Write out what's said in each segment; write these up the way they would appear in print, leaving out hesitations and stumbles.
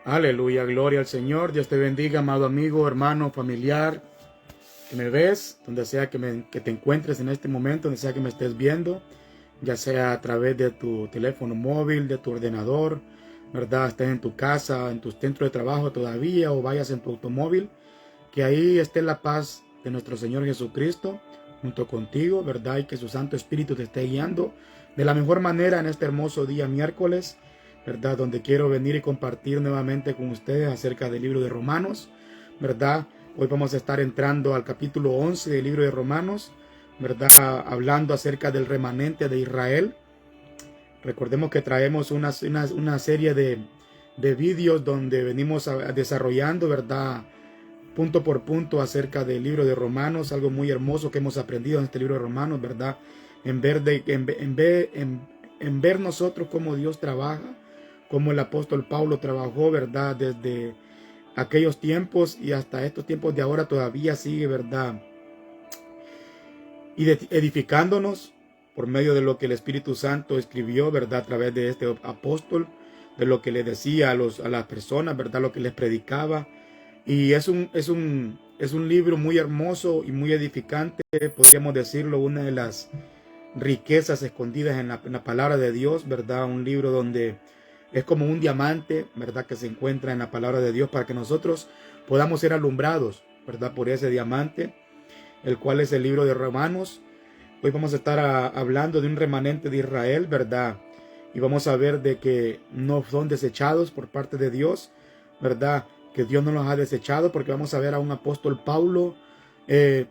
Aleluya, gloria al Señor. Dios te bendiga, amado amigo, hermano, familiar, que me ves, donde sea que te encuentres en este momento, donde sea que me estés viendo, ya sea a través de tu teléfono móvil, de tu ordenador, ¿verdad? Estés en tu casa, en tu centro de trabajo todavía, o vayas en tu automóvil, que ahí esté la paz de nuestro Señor Jesucristo junto contigo, ¿verdad? Y que su Santo Espíritu te esté guiando de la mejor manera en este hermoso día miércoles, ¿verdad? Donde quiero venir y compartir nuevamente con ustedes acerca del libro de Romanos, ¿verdad? Hoy vamos a estar entrando al capítulo 11 del libro de Romanos, ¿verdad? Hablando acerca del remanente de Israel. Recordemos que traemos una serie de vídeos donde venimos desarrollando, ¿verdad? Punto por punto acerca del libro de Romanos, algo muy hermoso que hemos aprendido en este libro de Romanos, ¿verdad? En ver nosotros cómo Dios trabaja, cómo el apóstol Pablo trabajó, ¿verdad? Desde aquellos tiempos y hasta estos tiempos de ahora todavía sigue, ¿verdad? Y edificándonos por medio de lo que el Espíritu Santo escribió, ¿verdad? A través de este apóstol, de lo que le decía a las personas, ¿verdad? Lo que les predicaba. Y es un libro muy hermoso y muy edificante, podríamos decirlo, una de las riquezas escondidas en la palabra de Dios, ¿verdad? Un libro donde es como un diamante, ¿verdad? Que se encuentra en la palabra de Dios para que nosotros podamos ser alumbrados, ¿verdad? Por ese diamante, el cual es el libro de Romanos. Hoy vamos a estar hablando de un remanente de Israel, ¿verdad? Y vamos a ver de que no son desechados por parte de Dios, ¿verdad? Que Dios no los ha desechado, porque vamos a ver a un apóstol Pablo que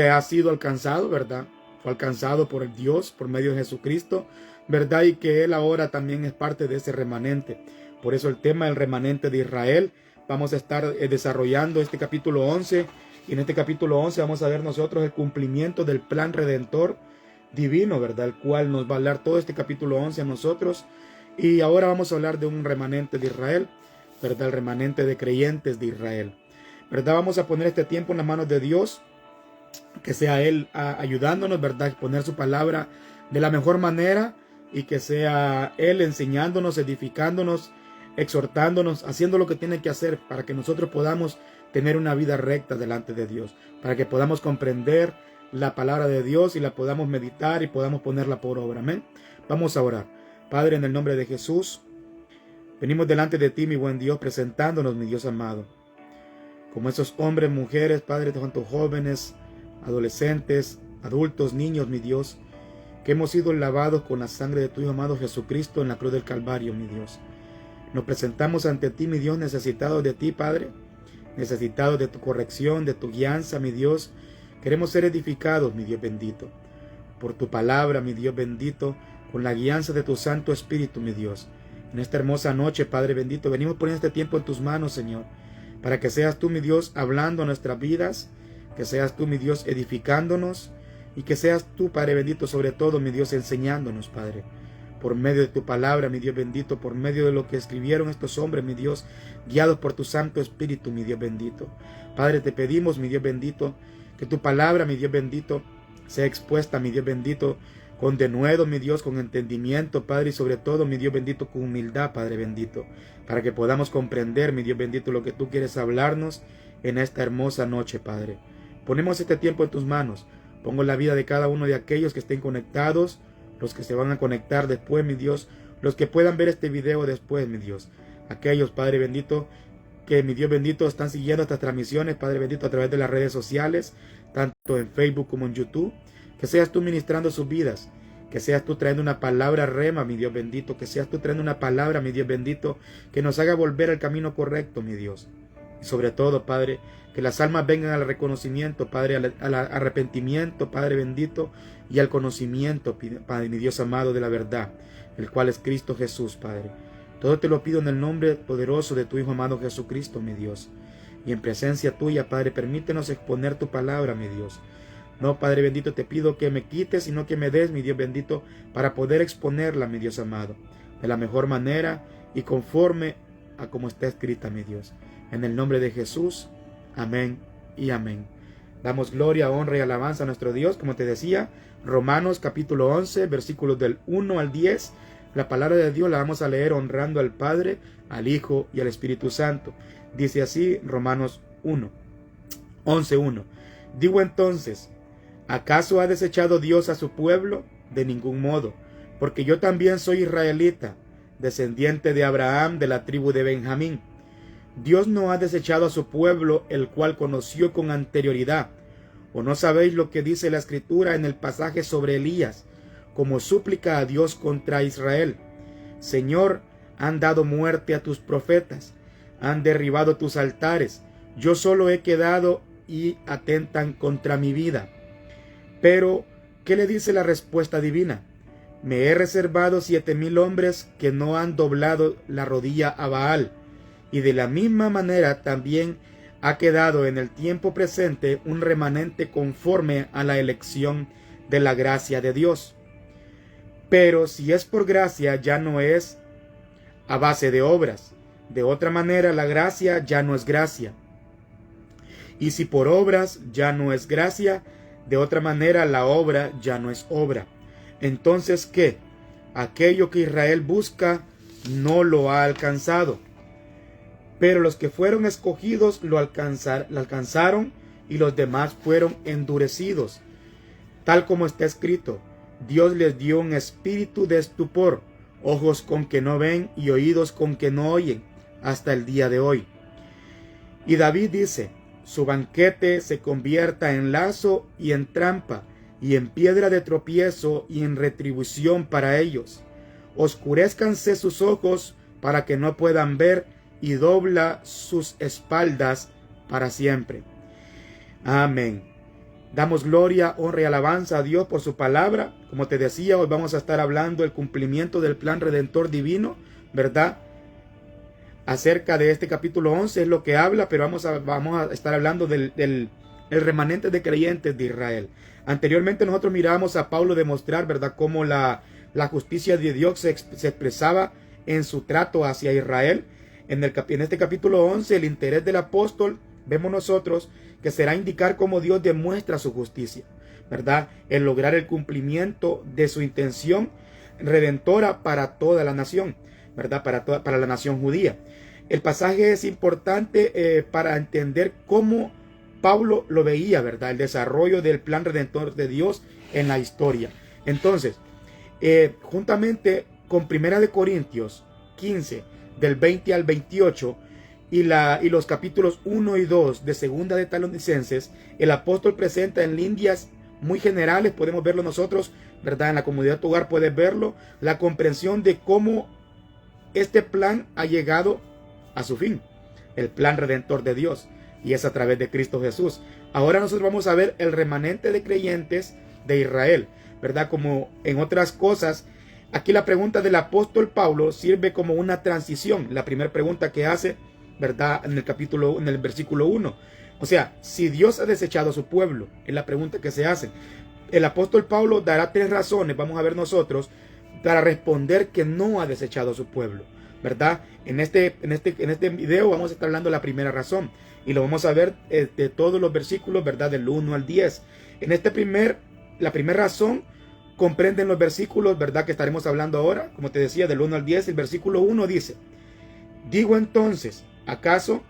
ha sido alcanzado, ¿verdad? Fue alcanzado por el Dios, por medio de Jesucristo, ¿verdad? Y que él ahora también es parte de ese remanente. Por eso el tema del remanente de Israel, vamos a estar desarrollando este capítulo 11. Y en este capítulo 11 vamos a ver nosotros el cumplimiento del plan redentor divino, ¿verdad? El cual nos va a hablar todo este capítulo 11 a nosotros. Y ahora vamos a hablar de un remanente de Israel, ¿verdad? El remanente de creyentes de Israel, ¿verdad? Vamos a poner este tiempo en las manos de Dios, que sea Él ayudándonos, ¿verdad? Exponer su palabra de la mejor manera y que sea Él enseñándonos, edificándonos, exhortándonos, haciendo lo que tiene que hacer para que nosotros podamos tener una vida recta delante de Dios, para que podamos comprender la palabra de Dios y la podamos meditar y podamos ponerla por obra. Amén. Vamos a orar. Padre, en el nombre de Jesús, venimos delante de ti, mi buen Dios, presentándonos, mi Dios amado, como esos hombres, mujeres, Padre, tantos jóvenes, adolescentes, adultos, niños, mi Dios, que hemos sido lavados con la sangre de tu Hijo amado Jesucristo en la cruz del Calvario, mi Dios. Nos presentamos ante ti, mi Dios, necesitados de ti, Padre, necesitados de tu corrección, de tu guianza, mi Dios. Queremos ser edificados, mi Dios bendito, por tu palabra, mi Dios bendito, con la guianza de tu Santo Espíritu, mi Dios. En esta hermosa noche, Padre bendito, venimos poniendo este tiempo en tus manos, Señor, para que seas tú, mi Dios, hablando a nuestras vidas, que seas tú, mi Dios, edificándonos, y que seas tú, Padre bendito, sobre todo, mi Dios, enseñándonos, Padre, por medio de tu palabra, mi Dios bendito, por medio de lo que escribieron estos hombres, mi Dios, guiados por tu Santo Espíritu, mi Dios bendito. Padre, te pedimos, mi Dios bendito, que tu palabra, mi Dios bendito, sea expuesta, mi Dios bendito, con denuedo, mi Dios, con entendimiento, Padre, y sobre todo, mi Dios bendito, con humildad, Padre bendito, para que podamos comprender, mi Dios bendito, lo que tú quieres hablarnos en esta hermosa noche, Padre. Ponemos este tiempo en tus manos. Pongo la vida de cada uno de aquellos que estén conectados, los que se van a conectar después, mi Dios, los que puedan ver este video después, mi Dios. Aquellos, Padre bendito, que, mi Dios bendito, están siguiendo estas transmisiones, Padre bendito, a través de las redes sociales, tanto en Facebook como en YouTube. Que seas tú ministrando sus vidas, que seas tú trayendo una palabra rema, mi Dios bendito, que seas tú trayendo una palabra, mi Dios bendito, que nos haga volver al camino correcto, mi Dios. Y sobre todo, Padre, que las almas vengan al reconocimiento, Padre, al arrepentimiento, Padre bendito, y al conocimiento, Padre, mi Dios amado, de la verdad, el cual es Cristo Jesús, Padre. Todo te lo pido en el nombre poderoso de tu Hijo amado Jesucristo, mi Dios. Y en presencia tuya, Padre, permítenos exponer tu palabra, mi Dios. No, Padre bendito, te pido que me quites y no que me des, mi Dios bendito, para poder exponerla, mi Dios amado, de la mejor manera y conforme a como está escrita, mi Dios. En el nombre de Jesús, amén y amén. Damos gloria, honra y alabanza a nuestro Dios, como te decía, Romanos capítulo 11, versículos del 1 al 10, La palabra de Dios la vamos a leer honrando al Padre, al Hijo y al Espíritu Santo. Dice así Romanos 11:1. Digo entonces, ¿acaso ha desechado Dios a su pueblo? De ningún modo, porque yo también soy israelita, descendiente de Abraham, de la tribu de Benjamín. Dios no ha desechado a su pueblo, el cual conoció con anterioridad. ¿O no sabéis lo que dice la Escritura en el pasaje sobre Elías, como súplica a Dios contra Israel? Señor, han dado muerte a tus profetas, han derribado tus altares, yo solo he quedado y atentan contra mi vida. Pero, ¿qué le dice la respuesta divina? Me he reservado 7,000 hombres que no han doblado la rodilla a Baal, y de la misma manera también ha quedado en el tiempo presente un remanente conforme a la elección de la gracia de Dios. Pero si es por gracia, ya no es a base de obras. De otra manera, la gracia ya no es gracia. Y si por obras ya no es gracia, de otra manera la obra ya no es obra. Entonces, ¿qué? Aquello que Israel busca no lo ha alcanzado. Pero los que fueron escogidos lo alcanzaron, y los demás fueron endurecidos. Tal como está escrito, Dios les dio un espíritu de estupor, ojos con que no ven y oídos con que no oyen, hasta el día de hoy. Y David dice, su banquete se convierta en lazo y en trampa, y en piedra de tropiezo y en retribución para ellos. Oscurézcanse sus ojos para que no puedan ver, y dobla sus espaldas para siempre. Amén. Damos gloria, honra y alabanza a Dios por su palabra. Como te decía, hoy vamos a estar hablando del cumplimiento del plan redentor divino, ¿verdad? Acerca de este capítulo 11 es lo que habla, pero vamos a estar hablando del remanente de creyentes de Israel. Anteriormente nosotros mirábamos a Pablo demostrar, ¿verdad?, cómo la justicia de Dios se expresaba en su trato hacia Israel. En este capítulo 11, el interés del apóstol, vemos nosotros, que será indicar cómo Dios demuestra su justicia, ¿verdad?, en lograr el cumplimiento de su intención redentora para toda la nación, ¿verdad?, para la nación judía. El pasaje es importante para entender cómo Pablo lo veía, ¿verdad?, el desarrollo del plan redentor de Dios en la historia. Entonces, juntamente con 1 Corintios 15, del 20 al 28, y los capítulos 1 y 2 de Segunda de Tesalonicenses, el apóstol presenta en líneas muy generales, podemos verlo nosotros, ¿verdad?, en la comunidad Tu Hogar puedes verlo, la comprensión de cómo este plan ha llegado a su fin, el plan redentor de Dios, y es a través de Cristo Jesús. Ahora nosotros vamos a ver el remanente de creyentes de Israel, ¿verdad? Como en otras cosas, aquí la pregunta del apóstol Pablo sirve como una transición. La primera pregunta que hace, ¿verdad?, en el versículo 1. O sea, si Dios ha desechado a su pueblo, es la pregunta que se hace. El apóstol Pablo dará 3 razones, vamos a ver nosotros, para responder que no ha desechado a su pueblo, ¿verdad? En este video vamos a estar hablando de la primera razón, y lo vamos a ver de todos los versículos, ¿verdad?, del 1 al 10. En la primera razón comprenden los versículos, ¿verdad?, que estaremos hablando ahora. Como te decía, del 1 al 10, el versículo 1 dice, digo entonces, ¿acaso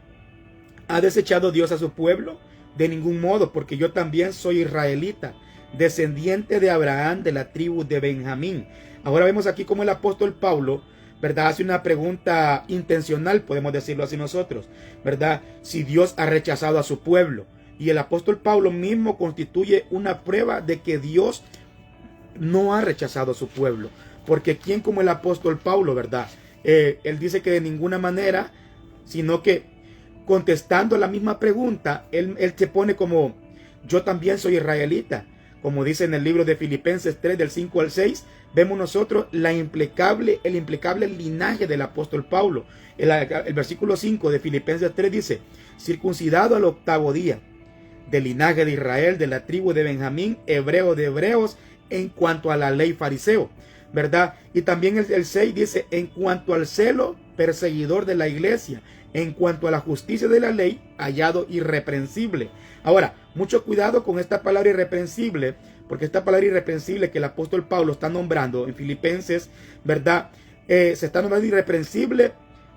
ha desechado Dios a su pueblo? De ningún modo, porque yo también soy israelita, descendiente de Abraham, de la tribu de Benjamín. Ahora vemos aquí cómo el apóstol Pablo, ¿verdad?, hace una pregunta intencional, podemos decirlo así nosotros, ¿verdad?, si Dios ha rechazado a su pueblo. Y el apóstol Pablo mismo constituye una prueba de que Dios no ha rechazado a su pueblo, porque ¿quién como el apóstol Pablo, verdad? Él dice que de ninguna manera, sino que contestando la misma pregunta, él se pone como, yo también soy israelita, como dice en el libro de Filipenses 3, del 5 al 6, vemos nosotros el impecable linaje del apóstol Pablo. El versículo 5 de Filipenses 3 dice, circuncidado al 8º día, del linaje de Israel, de la tribu de Benjamín, hebreo de hebreos, en cuanto a la ley fariseo, ¿verdad? Y también el 6 dice, en cuanto al celo, perseguidor de la iglesia, en cuanto a la justicia de la ley, hallado irreprensible. Ahora, mucho cuidado con esta palabra irreprensible, porque esta palabra irreprensible que el apóstol Pablo está nombrando en Filipenses, ¿verdad?, se está nombrando irreprensible,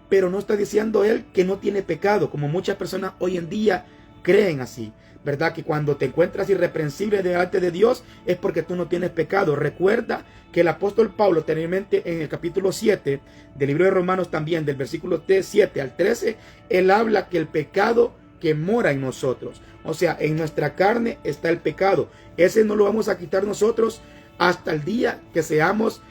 pero no está diciendo él que no tiene pecado, como muchas personas hoy en día creen así, ¿verdad? Que cuando te encuentras irreprensible delante de Dios es porque tú no tienes pecado. Recuerda que el apóstol Pablo, anteriormente en el capítulo 7 del libro de Romanos también, del versículo 7 al 13, él habla que el pecado que mora en nosotros, o sea, en nuestra carne está el pecado. Ese no lo vamos a quitar nosotros hasta el día que seamos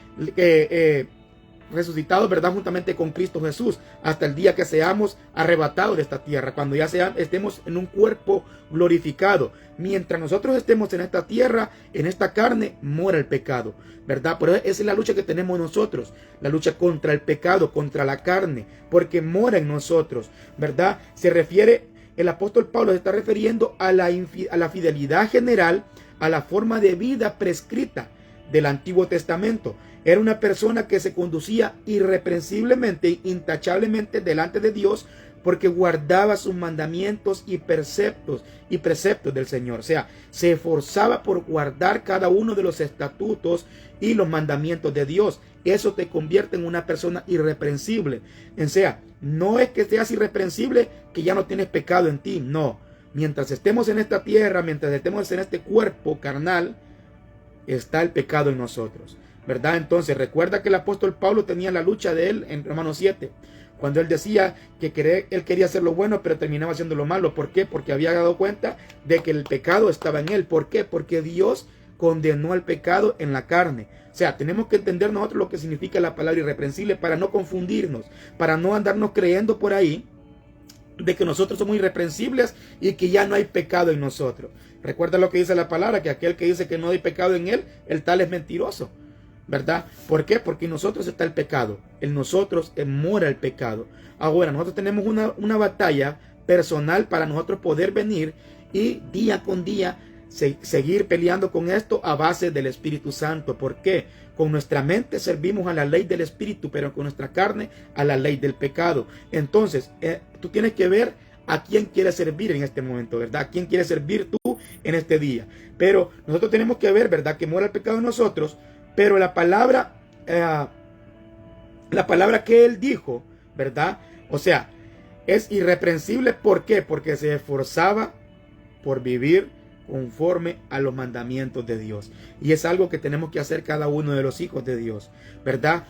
resucitados, ¿verdad? Juntamente con Cristo Jesús, hasta el día que seamos arrebatados de esta tierra, cuando ya estemos en un cuerpo glorificado. Mientras nosotros estemos en esta tierra, en esta carne, mora el pecado, ¿verdad? Pero esa es la lucha que tenemos nosotros, la lucha contra el pecado, contra la carne, porque mora en nosotros, ¿verdad? Se refiere, el apóstol Pablo se está refiriendo a la fidelidad general, a la forma de vida prescrita del Antiguo Testamento. Era una persona que se conducía irreprensiblemente, intachablemente delante de Dios, porque guardaba sus mandamientos y preceptos del Señor. O sea, se esforzaba por guardar cada uno de los estatutos y los mandamientos de Dios. Eso te convierte en una persona irreprensible. O sea, no es que seas irreprensible que ya no tienes pecado en ti. No. Mientras estemos en esta tierra, mientras estemos en este cuerpo carnal, está el pecado en nosotros, ¿verdad? Entonces recuerda que el apóstol Pablo tenía la lucha de él en Romanos 7, cuando él decía que él quería hacer lo bueno, pero terminaba haciendo lo malo. ¿Por qué? Porque había dado cuenta de que el pecado estaba en él. ¿Por qué? Porque Dios condenó al pecado en la carne. O sea, tenemos que entender nosotros lo que significa la palabra irreprensible para no confundirnos, para no andarnos creyendo por ahí de que nosotros somos irreprensibles y que ya no hay pecado en nosotros. Recuerda lo que dice la palabra, que aquel que dice que no hay pecado en él, el tal es mentiroso, ¿verdad? ¿Por qué? Porque en nosotros está el pecado, en nosotros mora el pecado. Ahora, nosotros tenemos una batalla personal para nosotros poder venir y día con día seguir peleando con esto a base del Espíritu Santo. ¿Por qué? Con nuestra mente servimos a la ley del Espíritu, pero con nuestra carne a la ley del pecado. Entonces, tú tienes que ver a quién quieres servir en este momento, ¿verdad? ¿A quién quieres servir tú en este día? Pero nosotros tenemos que ver, ¿verdad? Que mora el pecado en nosotros, pero la palabra que él dijo, ¿verdad? O sea, es irreprensible. ¿Por qué? Porque se esforzaba por vivir conforme a los mandamientos de Dios. Y es algo que tenemos que hacer cada uno de los hijos de Dios, ¿verdad?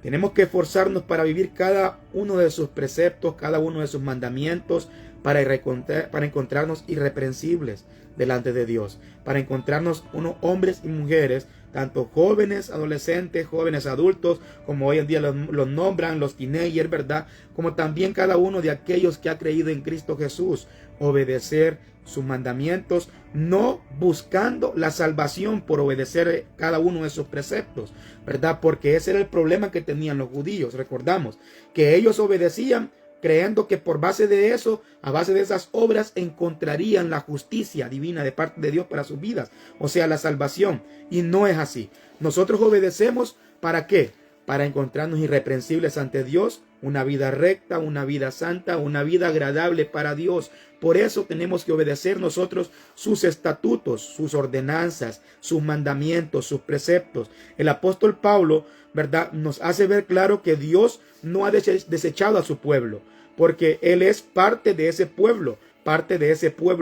Tenemos que esforzarnos para vivir cada uno de sus preceptos, cada uno de sus mandamientos, para encontrarnos irreprensibles delante de Dios, para encontrarnos unos hombres y mujeres, tanto jóvenes, adolescentes, jóvenes adultos, como hoy en día los nombran, los teenagers, ¿verdad? Como también cada uno de aquellos que ha creído en Cristo Jesús, obedecer sus mandamientos, no buscando la salvación por obedecer cada uno de sus preceptos, ¿verdad? Porque ese era el problema que tenían los judíos. Recordamos que ellos obedecían creyendo que por base de eso, a base de esas obras, encontrarían la justicia divina de parte de Dios para sus vidas, o sea, la salvación. Y no es así. Nosotros obedecemos, ¿para qué? Para encontrarnos irreprensibles ante Dios, una vida recta, una vida santa, una vida agradable para Dios. Por eso tenemos que obedecer nosotros sus estatutos, sus ordenanzas, sus mandamientos, sus preceptos. El apóstol Pablo, ¿verdad?, nos hace ver claro que Dios no ha desechado a su pueblo, porque Él es parte de ese pueblo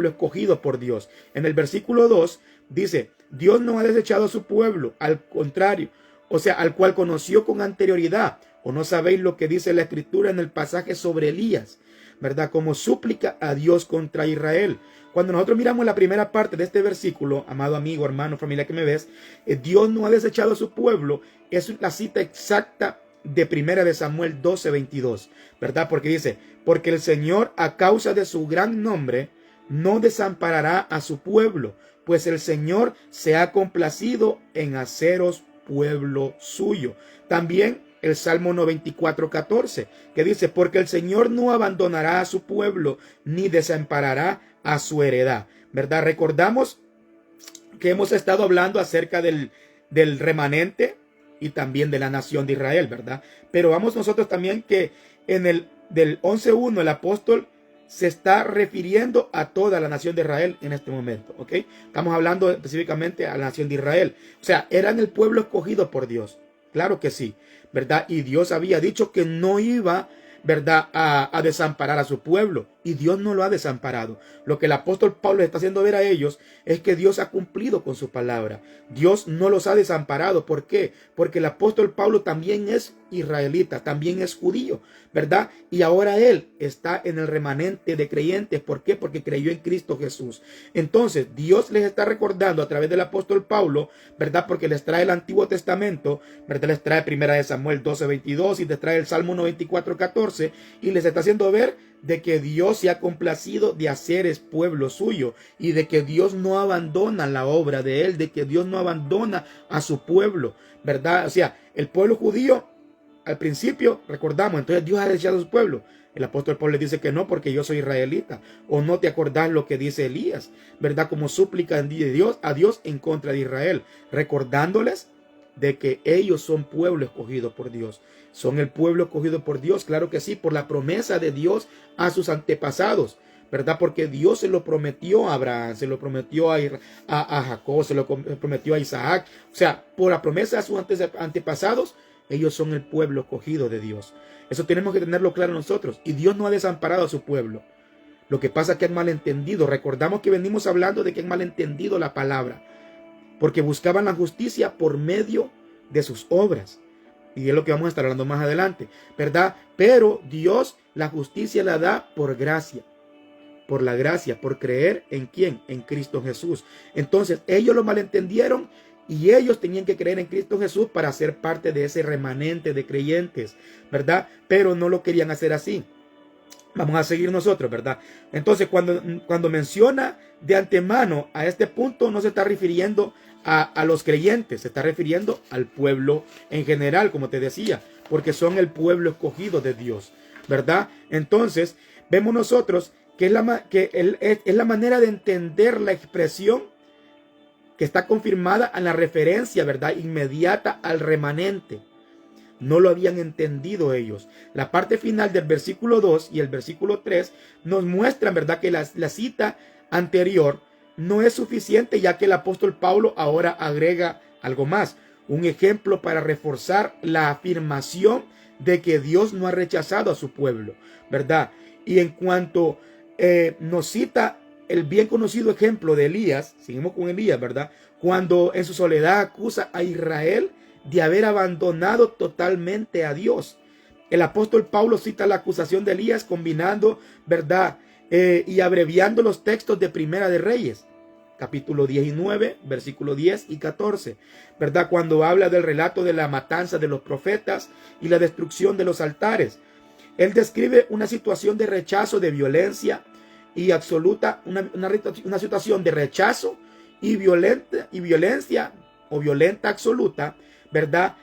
escogido por Dios. En el versículo 2 dice, Dios no ha desechado a su pueblo, al contrario, o sea, al cual conoció con anterioridad. ¿O no sabéis lo que dice la Escritura en el pasaje sobre Elías, ¿verdad? Como súplica a Dios contra Israel. Cuando nosotros miramos la primera parte de este versículo, amado amigo, hermano, familia que me ves, Dios no ha desechado a su pueblo, es la cita exacta de 1 Samuel 12:22, ¿verdad? Porque dice, porque el Señor a causa de su gran nombre no desamparará a su pueblo, pues el Señor se ha complacido en haceros pueblo suyo. También el Salmo 94:14, que dice, porque el Señor no abandonará a su pueblo, ni desamparará a su heredad, ¿verdad? Recordamos que hemos estado hablando acerca del remanente y también de la nación de Israel, ¿verdad? Pero vamos nosotros también que en el del 11:1 el apóstol se está refiriendo a toda la nación de Israel en este momento, ¿ok? Estamos hablando específicamente a la nación de Israel. O sea, eran el pueblo escogido por Dios. Claro que sí, ¿verdad? Y Dios había dicho que no iba, ¿verdad?, a desamparar a su pueblo. Y Dios no lo ha desamparado. Lo que el apóstol Pablo está haciendo ver a ellos es que Dios ha cumplido con su palabra. Dios no los ha desamparado. ¿Por qué? Porque el apóstol Pablo también es israelita, también es judío, ¿verdad? Y ahora él está en el remanente de creyentes. ¿Por qué? Porque creyó en Cristo Jesús. Entonces, Dios les está recordando a través del apóstol Pablo, ¿verdad? Porque les trae el Antiguo Testamento, ¿verdad? Les trae 1 Samuel 12:22 y les trae el Salmo 94:14 y les está haciendo ver de que Dios se ha complacido de hacer es pueblo suyo y de que Dios no abandona la obra de él, de que Dios no abandona a su pueblo, ¿verdad? O sea, el pueblo judío al principio, recordamos, entonces Dios ha rechazado a su pueblo. El apóstol Pablo le dice que no, porque yo soy israelita. O no te acordás lo que dice Elías, ¿verdad? Como súplica de Dios a Dios en contra de Israel, recordándoles de que ellos son pueblo escogido por Dios. Son el pueblo escogido por Dios, claro que sí, por la promesa de Dios a sus antepasados, ¿verdad? Porque Dios se lo prometió a Abraham, se lo prometió a Jacob, se lo prometió a Isaac. O sea, por la promesa a sus antepasados, ellos son el pueblo escogido de Dios. Eso tenemos que tenerlo claro nosotros. Y Dios no ha desamparado a su pueblo. Lo que pasa es que han malentendido. Recordamos que venimos hablando de que han malentendido la palabra, porque buscaban la justicia por medio de sus obras. Y es lo que vamos a estar hablando más adelante, ¿verdad? Pero Dios la justicia la da por gracia. Por la gracia, por creer en ¿quién? En Cristo Jesús. Entonces ellos lo malentendieron y ellos tenían que creer en Cristo Jesús para ser parte de ese remanente de creyentes, ¿verdad? Pero no lo querían hacer así. Vamos a seguir nosotros, ¿verdad? Entonces cuando menciona de antemano a este punto, no se está refiriendo a los creyentes, se está refiriendo al pueblo en general, como te decía, porque son el pueblo escogido de Dios, ¿verdad? Entonces vemos nosotros que es la manera de entender la expresión que está confirmada en la referencia, ¿verdad?, inmediata al remanente. No lo habían entendido ellos. La parte final del versículo 2 y el versículo 3 nos muestran, ¿verdad?, que la cita anterior no es suficiente, ya que el apóstol Pablo ahora agrega algo más. Un ejemplo para reforzar la afirmación de que Dios no ha rechazado a su pueblo, ¿verdad? Y en cuanto nos cita el bien conocido ejemplo de Elías, seguimos con Elías, ¿verdad? Cuando en su soledad acusa a Israel de haber abandonado totalmente a Dios. El apóstol Pablo cita la acusación de Elías combinando, ¿verdad?, y abreviando los textos de Primera de Reyes, capítulo 19, versículo 10 y 14, ¿verdad? Cuando habla del relato de la matanza de los profetas y la destrucción de los altares. Él describe una situación de rechazo, de violencia y absoluta, una situación de rechazo y violencia o violenta absoluta, ¿verdad?,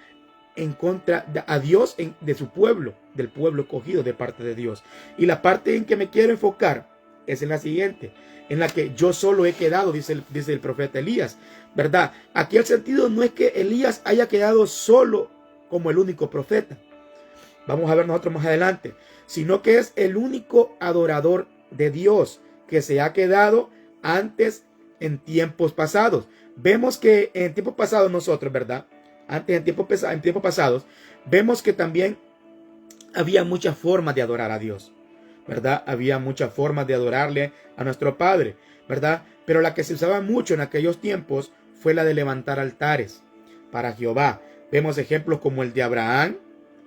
en contra a Dios, de su pueblo, del pueblo escogido de parte de Dios. Y la parte en que me quiero enfocar es en la siguiente, en la que yo solo he quedado, dice el profeta Elías, ¿verdad? Aquí el sentido no es que Elías haya quedado solo como el único profeta, vamos a ver nosotros más adelante, sino que es el único adorador de Dios que se ha quedado antes en tiempos pasados. Vemos que en tiempos pasados nosotros, ¿verdad?, antes en tiempos pasados, vemos que también había muchas formas de adorar a Dios, ¿verdad? Había muchas formas de adorarle a nuestro Padre, ¿verdad? Pero la que se usaba mucho en aquellos tiempos fue la de levantar altares para Jehová. Vemos ejemplos como el de Abraham,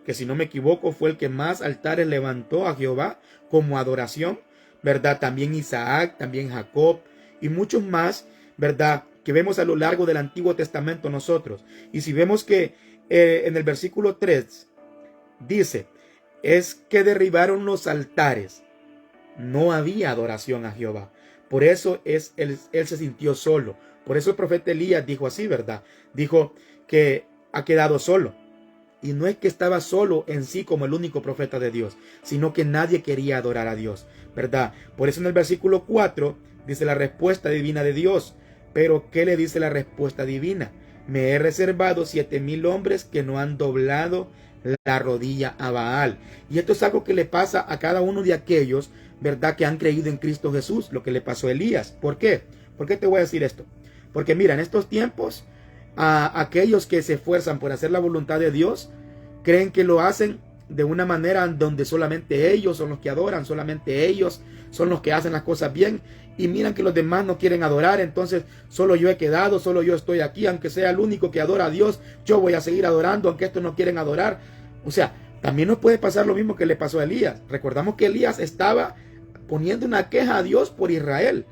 que si no me equivoco fue el que más altares levantó a Jehová como adoración, ¿verdad? También Isaac, también Jacob y muchos más, ¿verdad?, que vemos a lo largo del Antiguo Testamento nosotros. Y si vemos que en el versículo 3 dice, es que derribaron los altares, no había adoración a Jehová. Por eso él se sintió solo. Por eso el profeta Elías dijo así, ¿verdad? Dijo que ha quedado solo. Y no es que estaba solo en sí como el único profeta de Dios, sino que nadie quería adorar a Dios, ¿verdad? Por eso en el versículo 4 dice la respuesta divina de Dios. Pero ¿qué le dice la respuesta divina? Me he reservado 7,000 hombres que no han doblado la rodilla a Baal. Y esto es algo que le pasa a cada uno de aquellos, ¿verdad?, que han creído en Cristo Jesús, lo que le pasó a Elías. ¿Por qué? ¿Por qué te voy a decir esto? Porque mira, en estos tiempos a aquellos que se esfuerzan por hacer la voluntad de Dios, creen que lo hacen de una manera donde solamente ellos son los que adoran, solamente ellos son los que hacen las cosas bien, y miran que los demás no quieren adorar, entonces solo yo he quedado, solo yo estoy aquí, aunque sea el único que adora a Dios, yo voy a seguir adorando, aunque estos no quieren adorar. O sea, también nos puede pasar lo mismo que le pasó a Elías. Recordamos que Elías estaba poniendo una queja a Dios por Israel,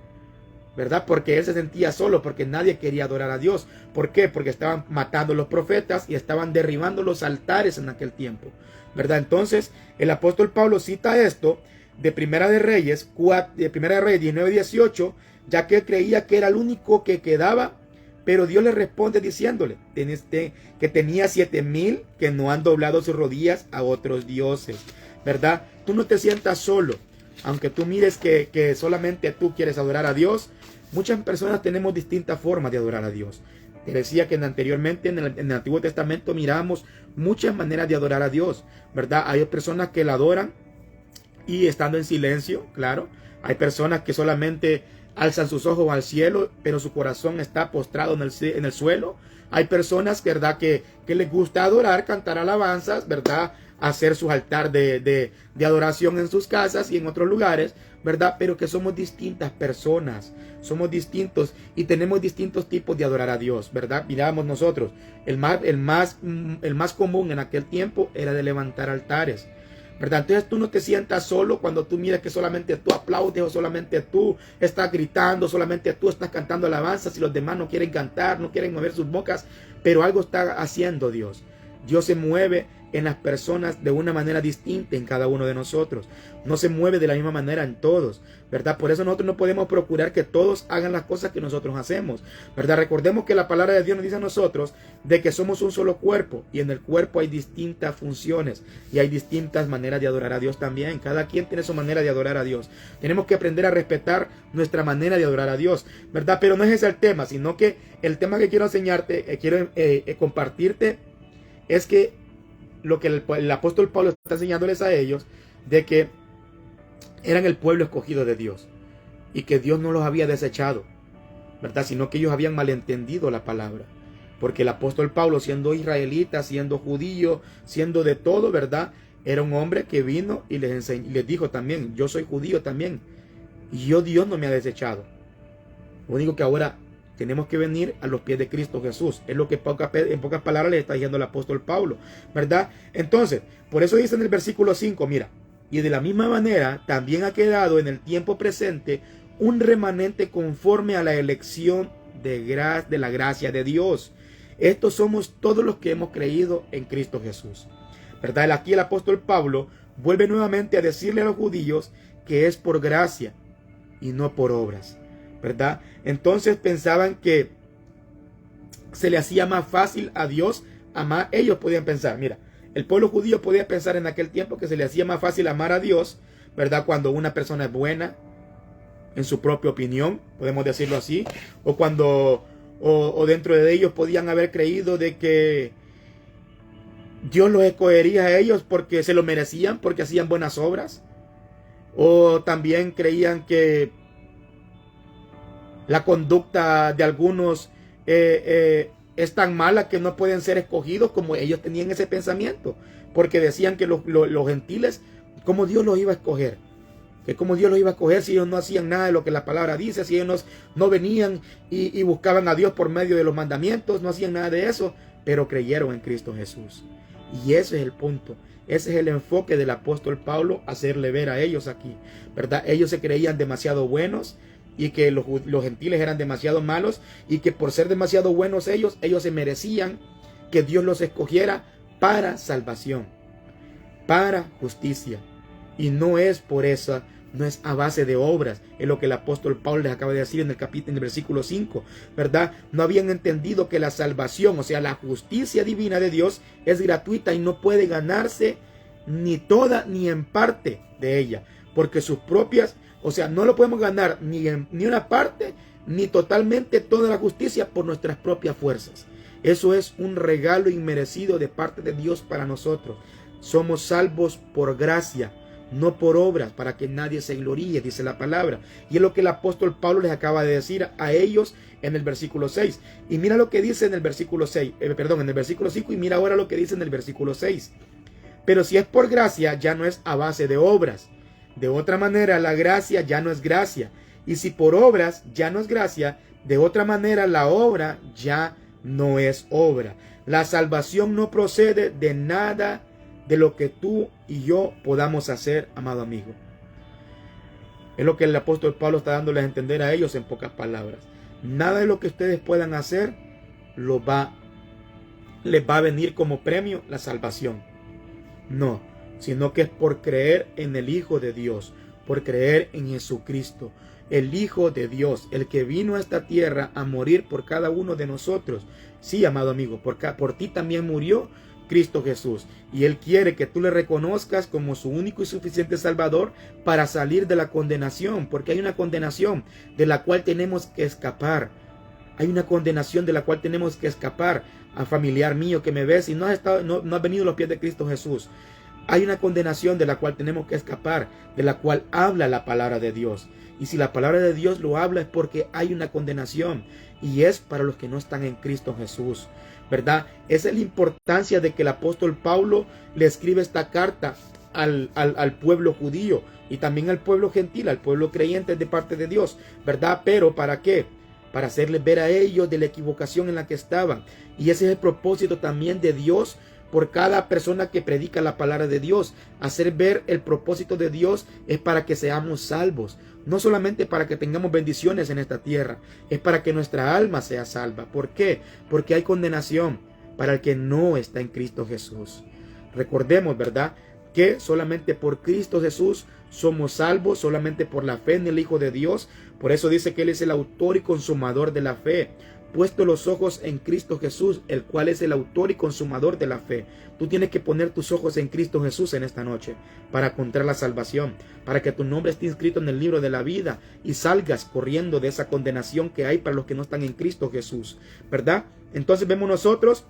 ¿verdad? Porque él se sentía solo, porque nadie quería adorar a Dios. ¿Por qué? Porque estaban matando a los profetas y estaban derribando los altares en aquel tiempo, ¿verdad? Entonces, el apóstol Pablo cita esto de Primera de Reyes 19:18, ya que él creía que era el único que quedaba, pero Dios le responde diciéndole que tenía 7,000 que no han doblado sus rodillas a otros dioses, ¿verdad? Tú no te sientas solo, aunque tú mires que solamente tú quieres adorar a Dios. Muchas personas tenemos distintas formas de adorar a Dios. Te decía que anteriormente en el Antiguo Testamento miramos muchas maneras de adorar a Dios, ¿verdad? Hay personas que la adoran y estando en silencio, claro. Hay personas que solamente alzan sus ojos al cielo, pero su corazón está postrado en el suelo. Hay personas, ¿verdad?, que les gusta adorar, cantar alabanzas, ¿verdad?, hacer su altar de adoración en sus casas y en otros lugares, ¿verdad? Pero que somos distintas personas, somos distintos y tenemos distintos tipos de adorar a Dios, ¿verdad? Miramos nosotros, el más común en aquel tiempo era de levantar altares, ¿verdad? Entonces tú no te sientas solo cuando tú miras que solamente tú aplaudes o solamente tú estás gritando, solamente tú estás cantando alabanzas y los demás no quieren cantar, no quieren mover sus bocas, pero algo está haciendo Dios. Dios se mueve en las personas de una manera distinta en cada uno de nosotros. No se mueve de la misma manera en todos, ¿verdad? Por eso nosotros no podemos procurar que todos hagan las cosas que nosotros hacemos, ¿verdad? Recordemos que la palabra de Dios nos dice a nosotros de que somos un solo cuerpo y en el cuerpo hay distintas funciones y hay distintas maneras de adorar a Dios también. Cada quien tiene su manera de adorar a Dios. Tenemos que aprender a respetar nuestra manera de adorar a Dios, ¿verdad? Pero no es ese el tema, sino que el tema que quiero enseñarte, quiero compartirte, es que lo que el apóstol Pablo está enseñándoles a ellos, de que eran el pueblo escogido de Dios y que Dios no los había desechado, ¿verdad? Sino que ellos habían malentendido la palabra, porque el apóstol Pablo, siendo israelita, siendo judío, siendo de todo, ¿verdad?, era un hombre que vino y les dijo también: yo soy judío también y Dios no me ha desechado. Lo único que ahora tenemos que venir a los pies de Cristo Jesús. Es lo que en pocas palabras le está diciendo el apóstol Pablo, ¿verdad? Entonces, por eso dice en el versículo 5, mira: y de la misma manera también ha quedado en el tiempo presente un remanente conforme a la elección de la gracia de Dios. Estos somos todos los que hemos creído en Cristo Jesús, ¿verdad? Aquí el apóstol Pablo vuelve nuevamente a decirle a los judíos que es por gracia y no por obras, ¿verdad? Entonces pensaban que se le hacía más fácil a Dios amar. Ellos podían pensar, mira, el pueblo judío podía pensar en aquel tiempo que se le hacía más fácil amar a Dios, ¿verdad?, cuando una persona es buena en su propia opinión, podemos decirlo así, o cuando o dentro de ellos podían haber creído de que Dios los escogería a ellos porque se lo merecían, porque hacían buenas obras, o también creían que la conducta de algunos es tan mala que no pueden ser escogidos, como ellos tenían ese pensamiento, porque decían que los gentiles, ¿cómo Dios los iba a escoger? Que cómo Dios los iba a escoger si ellos no hacían nada de lo que la palabra dice, si ellos no venían y buscaban a Dios por medio de los mandamientos, no hacían nada de eso, pero creyeron en Cristo Jesús. Y ese es el punto, ese es el enfoque del apóstol Pablo, hacerle ver a ellos aquí, ¿verdad? Ellos se creían demasiado buenos y que los gentiles eran demasiado malos, y que por ser demasiado buenos ellos se merecían que Dios los escogiera para salvación, para justicia, y no es por eso, no es a base de obras. Es lo que el apóstol Pablo les acaba de decir en el versículo 5, ¿verdad? No habían entendido que la salvación, o sea, la justicia divina de Dios, es gratuita y no puede ganarse ni toda ni en parte de ella, porque sus propias, o sea, no lo podemos ganar ni una parte, ni totalmente toda la justicia por nuestras propias fuerzas. Eso es un regalo inmerecido de parte de Dios para nosotros. Somos salvos por gracia, no por obras, para que nadie se gloríe, dice la palabra. Y es lo que el apóstol Pablo les acaba de decir a ellos en el versículo 6. Y mira lo que dice en el versículo 6, en el versículo 5, y mira ahora lo que dice en el versículo 6. Pero si es por gracia, ya no es a base de obras. De otra manera, la gracia ya no es gracia. Y si por obras ya no es gracia, de otra manera la obra ya no es obra. La salvación no procede de nada de lo que tú y yo podamos hacer, amado amigo. Es lo que el apóstol Pablo está dándoles a entender a ellos en pocas palabras. Nada de lo que ustedes puedan hacer les va a venir como premio la salvación. No, sino que es por creer en el Hijo de Dios, por creer en Jesucristo, el Hijo de Dios, el que vino a esta tierra a morir por cada uno de nosotros. Sí, amado amigo, por ti también murió Cristo Jesús, y Él quiere que tú le reconozcas como su único y suficiente Salvador para salir de la condenación, porque hay una condenación de la cual tenemos que escapar. Hay una condenación de la cual tenemos que escapar. A familiar mío que me ves y no has venido a los pies de Cristo Jesús. Hay una condenación de la cual tenemos que escapar, de la cual habla la palabra de Dios. Y si la palabra de Dios lo habla es porque hay una condenación, y es para los que no están en Cristo Jesús, ¿verdad? Esa es la importancia de que el apóstol Pablo le escribe esta carta al pueblo judío y también al pueblo gentil, al pueblo creyente de parte de Dios, ¿verdad? Pero ¿para qué? Para hacerles ver a ellos de la equivocación en la que estaban. Y ese es el propósito también de Dios por cada persona que predica la palabra de Dios. Hacer ver el propósito de Dios es para que seamos salvos. No solamente para que tengamos bendiciones en esta tierra, es para que nuestra alma sea salva. ¿Por qué? Porque hay condenación para el que no está en Cristo Jesús. Recordemos, ¿verdad?, que solamente por Cristo Jesús somos salvos, solamente por la fe en el Hijo de Dios. Por eso dice que Él es el autor y consumador de la fe. Puesto los ojos en Cristo Jesús, el cual es el autor y consumador de la fe. Tú tienes que poner tus ojos en Cristo Jesús en esta noche para encontrar la salvación, para que tu nombre esté inscrito en el libro de la vida y salgas corriendo de esa condenación que hay para los que no están en Cristo Jesús, ¿verdad? Entonces vemos nosotros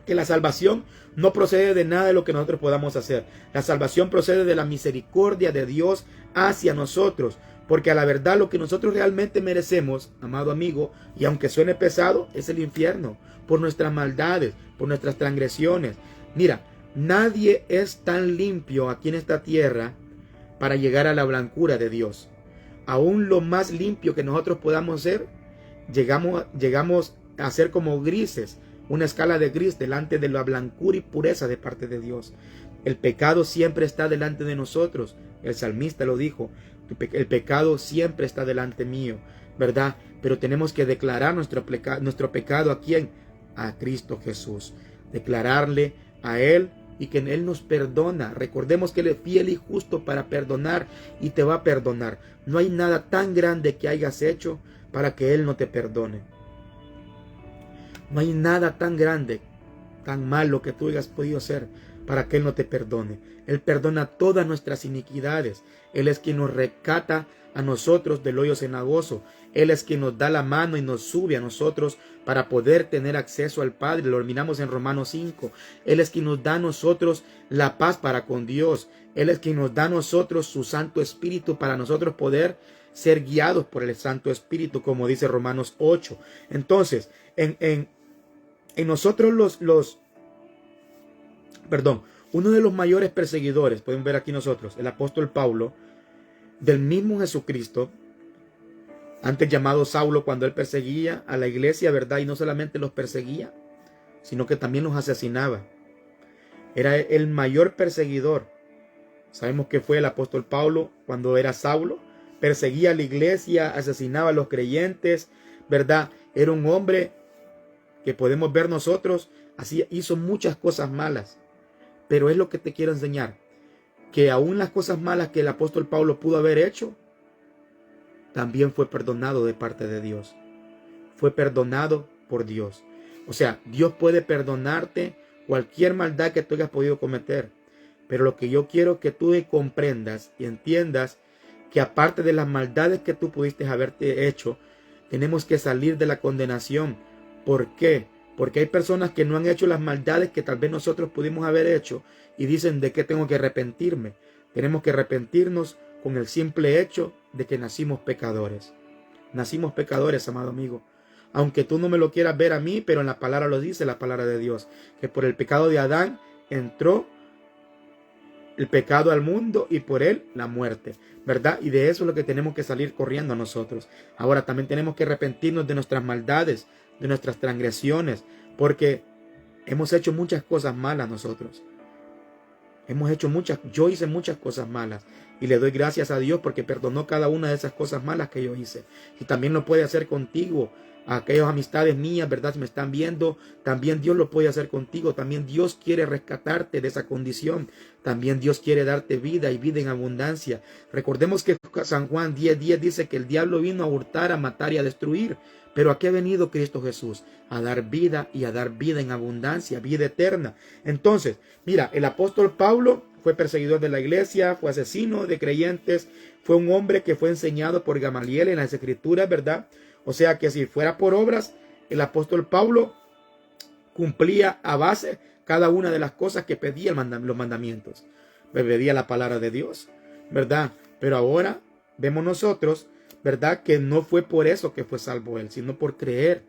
que la salvación no procede de nada de lo que nosotros podamos hacer. La salvación procede de la misericordia de Dios hacia nosotros. Porque a la verdad lo que nosotros realmente merecemos, amado amigo, y aunque suene pesado, es el infierno. Por nuestras maldades, por nuestras transgresiones. Mira, nadie es tan limpio aquí en esta tierra para llegar a la blancura de Dios. Aún lo más limpio que nosotros podamos ser, llegamos a ser como grises. Una escala de gris delante de la blancura y pureza de parte de Dios. El pecado siempre está delante de nosotros. El salmista lo dijo. El pecado siempre está delante mío, ¿verdad? Pero tenemos que declarar nuestro pecado ¿a quién? A Cristo Jesús. Declararle a Él y que Él nos perdona. Recordemos que Él es fiel y justo para perdonar y te va a perdonar. No hay nada tan grande que hayas hecho para que Él no te perdone. No hay nada tan grande, tan malo que tú hayas podido hacer para que Él no te perdone. Él perdona todas nuestras iniquidades. Él es quien nos rescata a nosotros del hoyo cenagoso. Él es quien nos da la mano y nos sube a nosotros para poder tener acceso al Padre. Lo miramos en Romanos 5. Él es quien nos da a nosotros la paz para con Dios. Él es quien nos da a nosotros su Santo Espíritu para nosotros poder ser guiados por el Santo Espíritu, como dice Romanos 8. Entonces, en nosotros uno de los mayores perseguidores, pueden ver aquí nosotros, el apóstol Pablo, del mismo Jesucristo, antes llamado Saulo, cuando él perseguía a la iglesia, ¿verdad? Y no solamente los perseguía, sino que también los asesinaba. Era el mayor perseguidor. Sabemos que fue el apóstol Pablo cuando era Saulo. Perseguía a la iglesia, asesinaba a los creyentes, ¿verdad? Era un hombre que podemos ver nosotros, así hizo muchas cosas malas. Pero es lo que te quiero enseñar, que aún las cosas malas que el apóstol Pablo pudo haber hecho, también fue perdonado de parte de Dios. Fue perdonado por Dios. O sea, Dios puede perdonarte cualquier maldad que tú hayas podido cometer. Pero lo que yo quiero que tú comprendas y entiendas, que aparte de las maldades que tú pudiste haberte hecho, tenemos que salir de la condenación. ¿Por qué? Porque hay personas que no han hecho las maldades que tal vez nosotros pudimos haber hecho y dicen, ¿de qué tengo que arrepentirme? Tenemos que arrepentirnos con el simple hecho de que nacimos pecadores. Nacimos pecadores, amado amigo. Aunque tú no me lo quieras ver a mí, pero en la palabra lo dice la palabra de Dios, que por el pecado de Adán entró el pecado al mundo y por él la muerte, ¿verdad? Y de eso es lo que tenemos que salir corriendo nosotros. Ahora también tenemos que arrepentirnos de nuestras maldades, de nuestras transgresiones, porque hemos hecho muchas cosas malas nosotros. Yo hice muchas cosas malas y le doy gracias a Dios porque perdonó cada una de esas cosas malas que yo hice. Y también lo puede hacer contigo. A aquellas amistades mías, ¿verdad? Si me están viendo, también Dios lo puede hacer contigo. También Dios quiere rescatarte de esa condición. También Dios quiere darte vida y vida en abundancia. Recordemos que San Juan 10:10 dice que el diablo vino a hurtar, a matar y a destruir. Pero ¿a qué ha venido Cristo Jesús? A dar vida y a dar vida en abundancia, vida eterna. Entonces, mira, el apóstol Pablo fue perseguidor de la iglesia, fue asesino de creyentes, fue un hombre que fue enseñado por Gamaliel en las escrituras, ¿verdad? O sea que si fuera por obras, el apóstol Pablo cumplía a base cada una de las cosas que pedía los mandamientos. Pedía la palabra de Dios, ¿verdad? Pero ahora vemos nosotros, ¿verdad? Que no fue por eso que fue salvo él, sino por creer.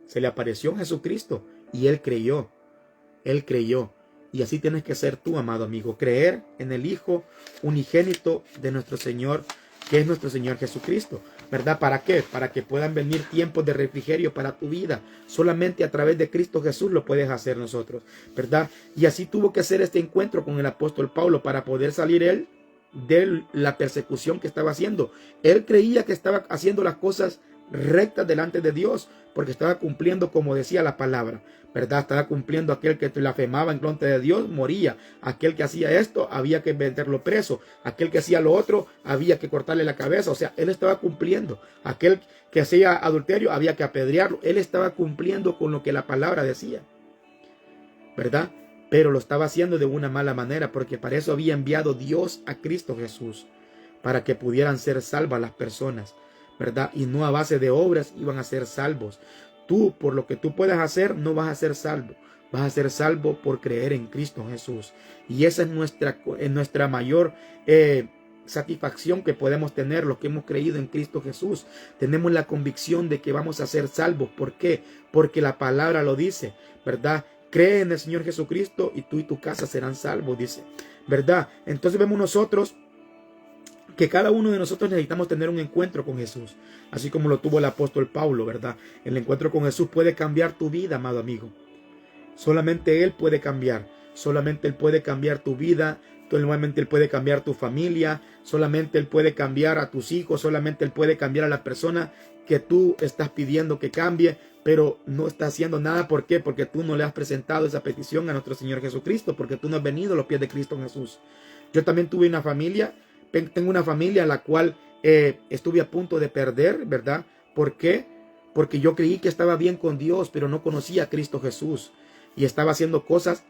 Se le apareció Jesucristo y él creyó. Él creyó. Y así tienes que ser tú, amado amigo. Creer en el Hijo unigénito de nuestro Señor, que es nuestro Señor Jesucristo, ¿verdad? ¿Para qué? Para que puedan venir tiempos de refrigerio para tu vida. Solamente a través de Cristo Jesús lo puedes hacer nosotros, ¿verdad? Y así tuvo que hacer este encuentro con el apóstol Pablo para poder salir él de la persecución que estaba haciendo. Él creía que estaba haciendo las cosas rectas delante de Dios, porque estaba cumpliendo como decía la palabra, ¿verdad? Estaba cumpliendo. Aquel que blasfemaba en contra de Dios moría. Aquel que hacía esto había que meterlo preso. Aquel que hacía lo otro había que cortarle la cabeza. O sea, él estaba cumpliendo. Aquel que hacía adulterio había que apedrearlo. Él estaba cumpliendo con lo que la palabra decía, ¿verdad? Pero lo estaba haciendo de una mala manera, porque para eso había enviado Dios a Cristo Jesús, para que pudieran ser salvas las personas, ¿verdad? Y no a base de obras iban a ser salvos. Tú, por lo que tú puedas hacer, no vas a ser salvo. Vas a ser salvo por creer en Cristo Jesús. Y esa es nuestra mayor satisfacción que podemos tener los que hemos creído en Cristo Jesús. Tenemos la convicción de que vamos a ser salvos. ¿Por qué? Porque la palabra lo dice, ¿verdad? Cree en el Señor Jesucristo y tú y tu casa serán salvos, dice, ¿verdad? Entonces vemos nosotros que cada uno de nosotros necesitamos tener un encuentro con Jesús, así como lo tuvo el apóstol Pablo, ¿verdad? El encuentro con Jesús puede cambiar tu vida, amado amigo. Solamente Él puede cambiar. Solamente Él puede cambiar tu vida. Solamente Él puede cambiar tu familia. Solamente Él puede cambiar a tus hijos. Solamente Él puede cambiar a la persona que tú estás pidiendo que cambie, pero no está haciendo nada. ¿Por qué? Porque tú no le has presentado esa petición a nuestro Señor Jesucristo, porque tú no has venido a los pies de Cristo Jesús. Yo también tuve una familia. Tengo una familia a la cual estuve a punto de perder, ¿verdad? ¿Por qué? Porque yo creí que estaba bien con Dios, pero no conocía a Cristo Jesús. Y estaba haciendo cosas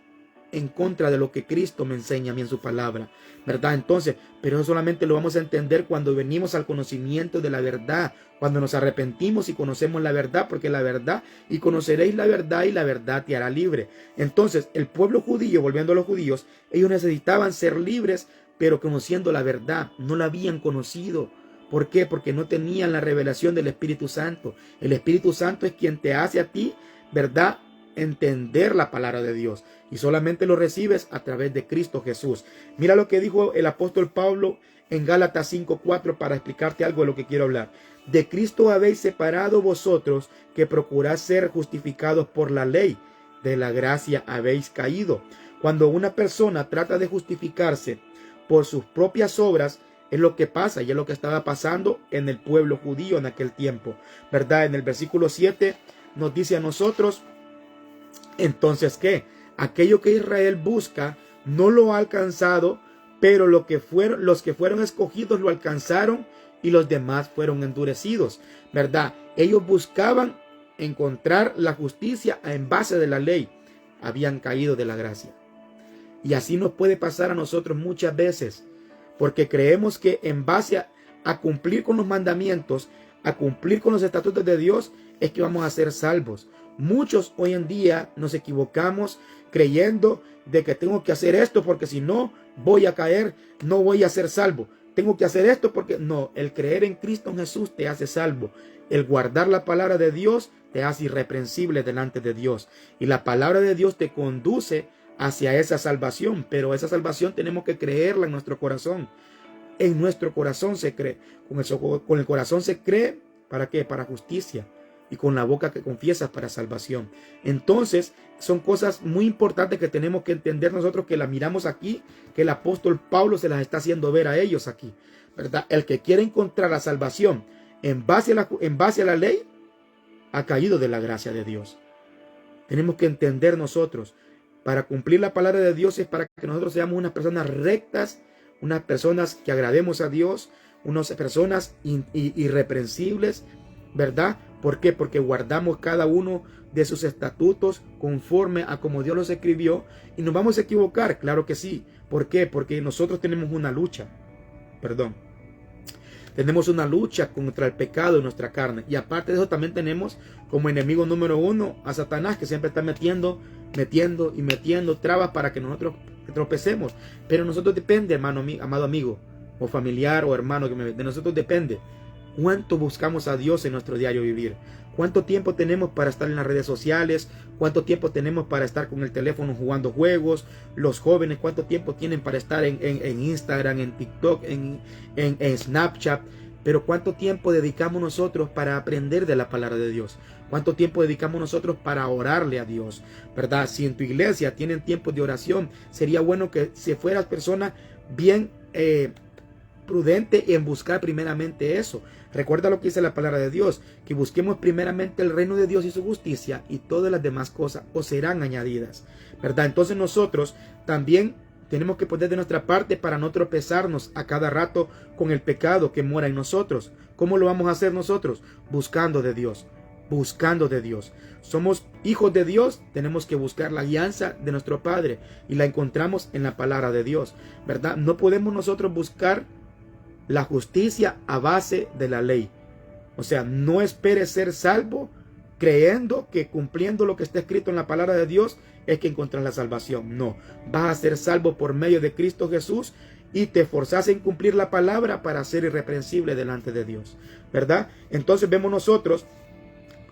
en contra de lo que Cristo me enseña a mí en su palabra, ¿verdad? Entonces, pero eso solamente lo vamos a entender cuando venimos al conocimiento de la verdad, cuando nos arrepentimos y conocemos la verdad, porque la verdad, y conoceréis la verdad y la verdad te hará libre. Entonces, el pueblo judío, volviendo a los judíos, ellos necesitaban ser libres, pero conociendo la verdad, no la habían conocido. ¿Por qué? Porque no tenían la revelación del Espíritu Santo. El Espíritu Santo es quien te hace a ti, ¿verdad?, entender la palabra de Dios, y solamente lo recibes a través de Cristo Jesús. Mira lo que dijo el apóstol Pablo en Gálatas 5:4 para explicarte algo de lo que quiero hablar. De Cristo habéis separado vosotros que procuráis ser justificados por la ley, de la gracia habéis caído. Cuando una persona trata de justificarse por sus propias obras, es lo que pasa y es lo que estaba pasando en el pueblo judío en aquel tiempo, ¿verdad? En el versículo 7 nos dice a nosotros: entonces, ¿qué? Aquello que Israel busca no lo ha alcanzado, pero los que fueron escogidos lo alcanzaron y los demás fueron endurecidos, ¿verdad? Ellos buscaban encontrar la justicia en base de la ley. Habían caído de la gracia. Y así nos puede pasar a nosotros muchas veces, porque creemos que en base a cumplir con los mandamientos, a cumplir con los estatutos de Dios, es que vamos a ser salvos. Muchos hoy en día nos equivocamos creyendo de que tengo que hacer esto porque si no voy a caer, no voy a ser salvo. Tengo que hacer esto porque no, el creer en Cristo Jesús te hace salvo. El guardar la palabra de Dios te hace irreprensible delante de Dios. Y la palabra de Dios te conduce hacia esa salvación, pero esa salvación tenemos que creerla en nuestro corazón. En nuestro corazón se cree. Con el corazón se cree, ¿para qué? Para justicia. Y con la boca que confiesas para salvación. Entonces, son cosas muy importantes que tenemos que entender nosotros, que la miramos aquí, que el apóstol Pablo se las está haciendo ver a ellos aquí, ¿verdad? El que quiere encontrar la salvación en base a la ley, ha caído de la gracia de Dios. Tenemos que entender nosotros, para cumplir la palabra de Dios es para que nosotros seamos unas personas rectas, unas personas que agrademos a Dios, unas personas irreprensibles, ¿verdad? ¿Por qué? Porque guardamos cada uno de sus estatutos conforme a como Dios los escribió. Y nos vamos a equivocar, claro que sí. ¿Por qué? Porque nosotros tenemos una lucha. Tenemos una lucha contra el pecado en nuestra carne. Y aparte de eso también tenemos como enemigo número uno a Satanás, que siempre está metiendo trabas para que nosotros tropecemos. Pero nosotros depende, amado amigo, o familiar o hermano, de nosotros depende. ¿Cuánto buscamos a Dios en nuestro diario vivir? ¿Cuánto tiempo tenemos para estar en las redes sociales? ¿Cuánto tiempo tenemos para estar con el teléfono jugando juegos? Los jóvenes, ¿cuánto tiempo tienen para estar en Instagram, en TikTok, en Snapchat? Pero ¿cuánto tiempo dedicamos nosotros para aprender de la palabra de Dios? ¿Cuánto tiempo dedicamos nosotros para orarle a Dios? ¿Verdad? Si en tu iglesia tienen tiempos de oración, sería bueno que si fueras persona bien prudente en buscar primeramente eso. Recuerda lo que dice la palabra de Dios, que busquemos primeramente el reino de Dios y su justicia, y todas las demás cosas os serán añadidas, ¿verdad? Entonces nosotros también tenemos que poner de nuestra parte para no tropezarnos a cada rato con el pecado que mora en nosotros. ¿Cómo lo vamos a hacer nosotros? Buscando de Dios. Buscando de Dios. Somos hijos de Dios, tenemos que buscar la guianza de nuestro Padre, y la encontramos en la palabra de Dios, ¿verdad? No podemos nosotros buscar la justicia a base de la ley. O sea, no esperes ser salvo creyendo que cumpliendo lo que está escrito en la palabra de Dios es que encuentras la salvación. No, vas a ser salvo por medio de Cristo Jesús, y te esforzás en cumplir la palabra para ser irreprensible delante de Dios, ¿verdad? Entonces vemos nosotros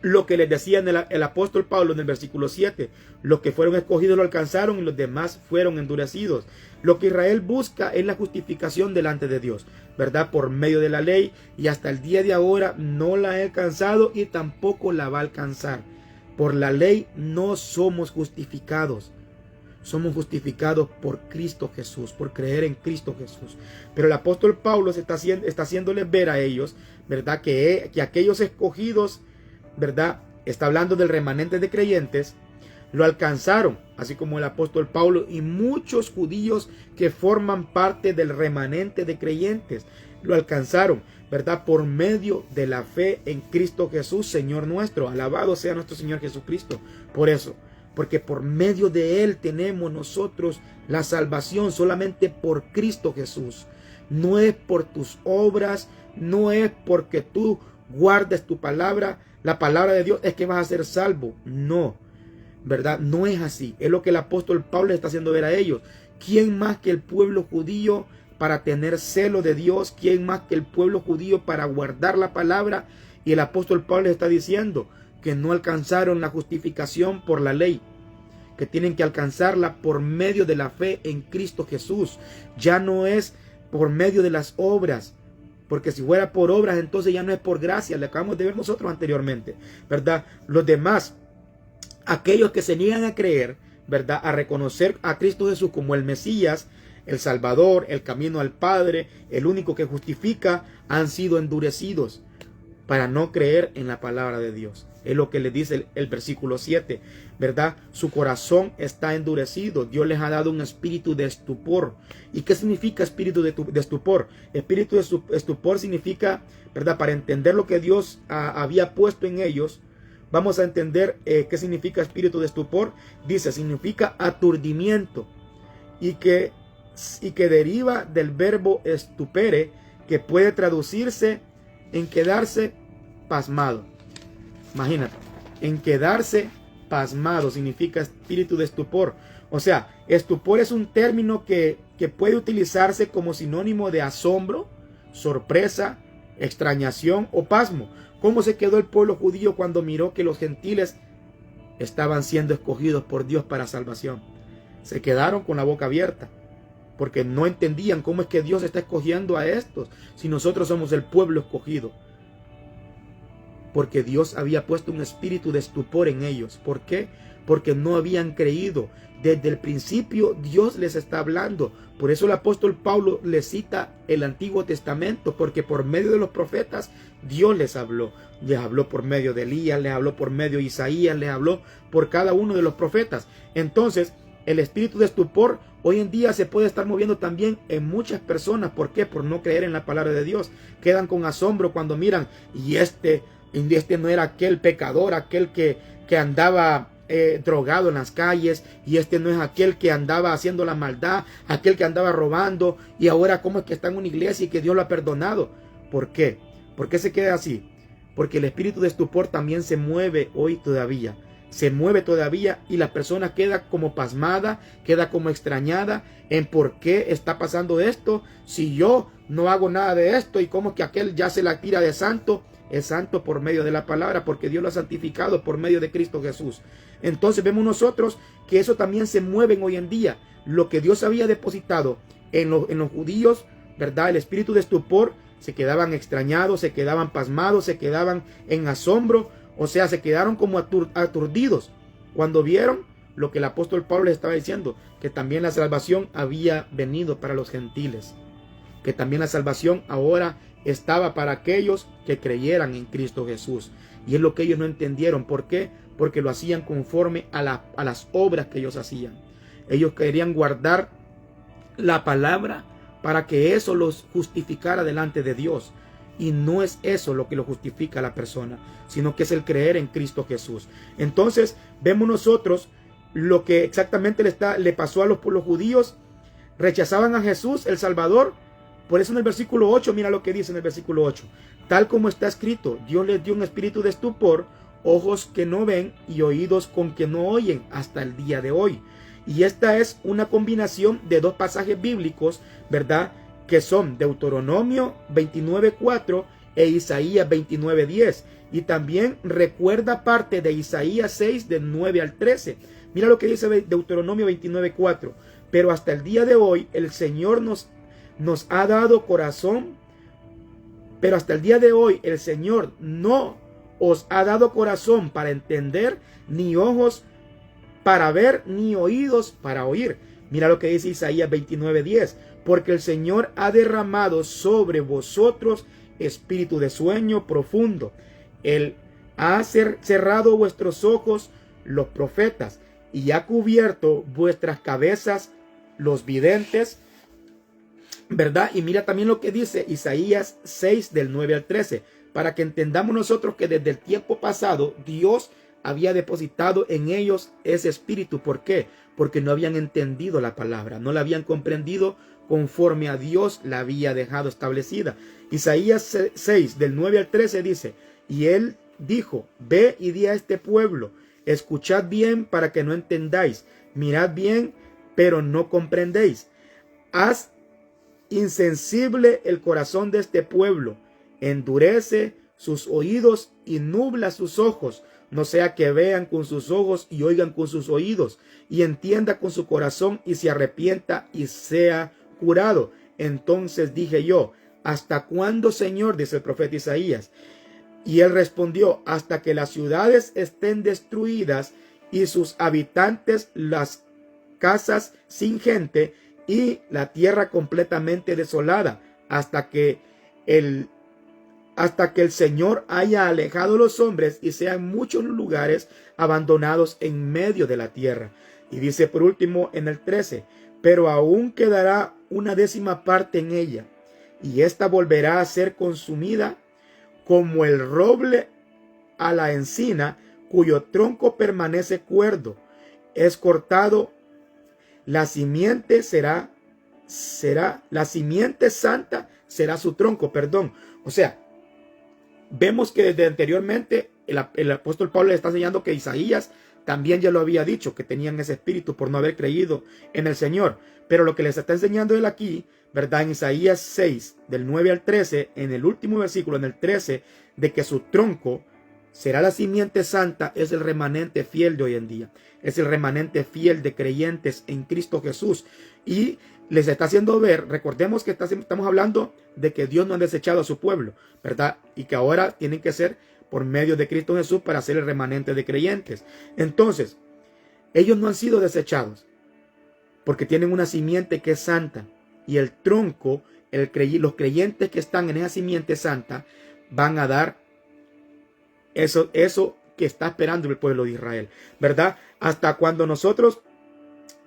lo que les decía el apóstol Pablo en el versículo 7. Los que fueron escogidos lo alcanzaron y los demás fueron endurecidos. Lo que Israel busca es la justificación delante de Dios, ¿verdad? Por medio de la ley, y hasta el día de ahora no la ha alcanzado y tampoco la va a alcanzar. Por la ley no somos justificados. Somos justificados por Cristo Jesús, por creer en Cristo Jesús. Pero el apóstol Pablo está haciéndoles ver a ellos, ¿verdad? Que aquellos escogidos, ¿verdad? Está hablando del remanente de creyentes, lo alcanzaron, así como el apóstol Pablo y muchos judíos que forman parte del remanente de creyentes, lo alcanzaron, ¿verdad? Por medio de la fe en Cristo Jesús, Señor nuestro. Alabado sea nuestro Señor Jesucristo. Por eso, porque por medio de Él tenemos nosotros la salvación, solamente por Cristo Jesús. No es por tus obras, no es porque tú guardes tu palabra, la palabra de Dios, es que vas a ser salvo. No, ¿verdad? No es así. Es lo que el apóstol Pablo está haciendo ver a ellos. ¿Quién más que el pueblo judío para tener celo de Dios? ¿Quién más que el pueblo judío para guardar la palabra? Y el apóstol Pablo está diciendo que no alcanzaron la justificación por la ley, que tienen que alcanzarla por medio de la fe en Cristo Jesús. Ya no es por medio de las obras, porque si fuera por obras, entonces ya no es por gracia. Le acabamos de ver nosotros anteriormente, ¿verdad? Los demás, aquellos que se niegan a creer, ¿verdad? A reconocer a Cristo Jesús como el Mesías, el Salvador, el camino al Padre, el único que justifica, han sido endurecidos para no creer en la palabra de Dios. Es lo que le dice el versículo 7, ¿verdad? Su corazón está endurecido. Dios les ha dado un espíritu de estupor. ¿Y qué significa espíritu de estupor? Espíritu de estupor significa, ¿verdad? Para entender lo que Dios había puesto en ellos, vamos a entender qué significa espíritu de estupor. Dice, significa aturdimiento, y que deriva del verbo estupere, que puede traducirse en quedarse pasmado. Imagínate, en quedarse pasmado significa espíritu de estupor. O sea, estupor es un término que puede utilizarse como sinónimo de asombro, sorpresa, extrañación o pasmo. ¿Cómo se quedó el pueblo judío cuando miró que los gentiles estaban siendo escogidos por Dios para salvación? Se quedaron con la boca abierta, porque no entendían cómo es que Dios está escogiendo a estos si nosotros somos el pueblo escogido. Porque Dios había puesto un espíritu de estupor en ellos. ¿Por qué? Porque no habían creído. Desde el principio Dios les está hablando. Por eso el apóstol Pablo les cita el Antiguo Testamento, porque por medio de los profetas Dios les habló. Les habló por medio de Elías, les habló por medio de Isaías, les habló por cada uno de los profetas. Entonces, el espíritu de estupor hoy en día se puede estar moviendo también en muchas personas. ¿Por qué? Por no creer en la palabra de Dios. Quedan con asombro cuando miran, y este no era aquel pecador, aquel que andaba drogado en las calles, y este no es aquel que andaba haciendo la maldad, aquel que andaba robando, y ahora cómo es que está en una iglesia y que Dios lo ha perdonado. ¿Por qué? ¿Por qué se queda así? Porque el espíritu de estupor también se mueve hoy todavía. Se mueve todavía y la persona queda como pasmada, queda como extrañada en por qué está pasando esto, si yo no hago nada de esto, y cómo que aquel ya se la tira de santo. Es santo por medio de la palabra, porque Dios lo ha santificado por medio de Cristo Jesús. Entonces vemos nosotros que eso también se mueve hoy en día. Lo que Dios había depositado en los judíos, ¿verdad? El espíritu de estupor, se quedaban extrañados, se quedaban pasmados, se quedaban en asombro, o sea, se quedaron como aturdidos cuando vieron lo que el apóstol Pablo les estaba diciendo, que también la salvación había venido para los gentiles, que también la salvación ahora estaba para aquellos que creyeran en Cristo Jesús. Y es lo que ellos no entendieron. ¿Por qué? Porque lo hacían conforme a las obras que ellos hacían. Ellos querían guardar la palabra para que eso los justificara delante de Dios. Y no es eso lo que lo justifica a la persona, sino que es el creer en Cristo Jesús. Entonces vemos nosotros lo que exactamente le pasó a los judíos. Rechazaban a Jesús, el Salvador. Por eso en el versículo 8, mira lo que dice en el versículo 8. Tal como está escrito, Dios les dio un espíritu de estupor, ojos que no ven y oídos con que no oyen hasta el día de hoy. Y esta es una combinación de dos pasajes bíblicos, ¿verdad? Que son Deuteronomio 29:4 e Isaías 29:10. Y también recuerda parte de Isaías 6 del 9 al 13. Mira lo que dice Deuteronomio 29:4. Pero hasta el día de hoy el Señor nos ha dado corazón, pero hasta el día de hoy el Señor no os ha dado corazón para entender, ni ojos para ver, ni oídos para oír. Mira lo que dice Isaías 29:10. Porque el Señor ha derramado sobre vosotros espíritu de sueño profundo. Él ha cerrado vuestros ojos los profetas y ha cubierto vuestras cabezas los videntes, ¿verdad? Y mira también lo que dice Isaías 6 del 9 al 13, para que entendamos nosotros que desde el tiempo pasado Dios había depositado en ellos ese espíritu. ¿Por qué? Porque no habían entendido la palabra, no la habían comprendido conforme a Dios la había dejado establecida. Isaías 6 del 9 al 13 dice: y él dijo, ve y di a este pueblo, escuchad bien para que no entendáis, mirad bien, pero no comprendéis. Haz insensible el corazón de este pueblo, endurece sus oídos y nubla sus ojos, no sea que vean con sus ojos y oigan con sus oídos, y entienda con su corazón y se arrepienta y sea curado. Entonces dije yo, ¿hasta cuándo, Señor?, dice el profeta Isaías. Y él respondió, hasta que las ciudades estén destruidas y sus habitantes, las casas sin gente y la tierra completamente desolada, hasta que el Señor haya alejado los hombres y sean muchos lugares abandonados en medio de la tierra. Y dice por último en el 13, pero aún quedará una 10ª parte en ella, y ésta volverá a ser consumida como el roble a la encina, cuyo tronco permanece cuerdo, es cortado. La simiente la simiente santa será su tronco, O sea, vemos que desde anteriormente el apóstol Pablo le está enseñando que Isaías también ya lo había dicho, que tenían ese espíritu por no haber creído en el Señor. Pero lo que les está enseñando él aquí, ¿verdad? En Isaías 6, del 9 al 13, en el último versículo, en el 13, de que su tronco será la simiente santa, es el remanente fiel de hoy en día. Es el remanente fiel de creyentes en Cristo Jesús. Y les está haciendo ver, recordemos que estamos hablando de que Dios no ha desechado a su pueblo, ¿verdad? Y que ahora tienen que ser por medio de Cristo Jesús para ser el remanente de creyentes. Entonces, ellos no han sido desechados porque tienen una simiente que es santa. Y el tronco, los creyentes que están en esa simiente santa van a dar eso que está esperando el pueblo de Israel, ¿verdad? Hasta cuando nosotros,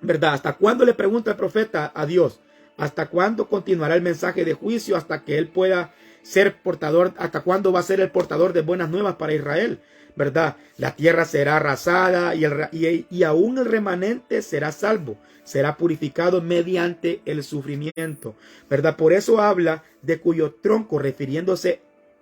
¿verdad? Hasta cuándo le pregunta el profeta a Dios, hasta cuándo continuará el mensaje de juicio, hasta que él pueda ser portador, hasta cuándo va a ser el portador de buenas nuevas para Israel, ¿verdad? La tierra será arrasada y aún el remanente será salvo, será purificado mediante el sufrimiento, ¿verdad? Por eso habla de cuyo tronco, refiriéndose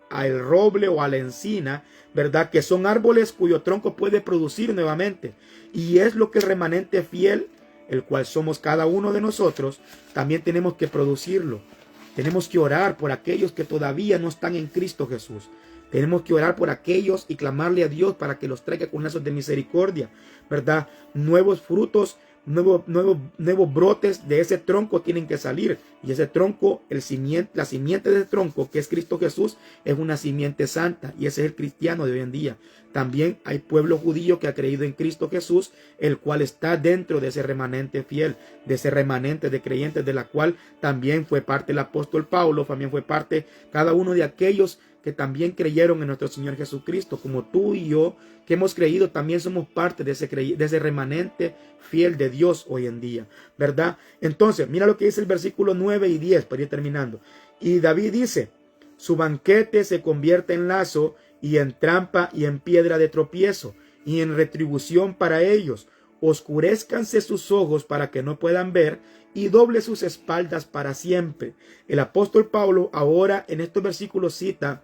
al roble o a la encina, ¿verdad? Que son árboles cuyo tronco puede producir nuevamente. Y es lo que el remanente fiel, el cual somos cada uno de nosotros, también tenemos que producirlo. Tenemos que orar por aquellos que todavía no están en Cristo Jesús. Tenemos que orar por aquellos y clamarle a Dios para que los traiga con lazos de misericordia, ¿verdad? Nuevos frutos, nuevos brotes de ese tronco tienen que salir. Y ese tronco, la simiente de ese tronco, que es Cristo Jesús, es una simiente santa. Y ese es el cristiano de hoy en día. También hay pueblo judío que ha creído en Cristo Jesús, el cual está dentro de ese remanente fiel, de ese remanente de creyentes, de la cual también fue parte el apóstol Pablo, también fue parte cada uno de aquellos que también creyeron en nuestro Señor Jesucristo, como tú y yo, que hemos creído, también somos parte de ese remanente fiel de Dios hoy en día, ¿verdad? Entonces, mira lo que dice el versículo 9 y 10, para ir terminando. Y David dice, su banquete se convierte en lazo y en trampa y en piedra de tropiezo y en retribución para ellos. Oscurézcanse sus ojos para que no puedan ver y doble sus espaldas para siempre. El apóstol Pablo ahora en estos versículos cita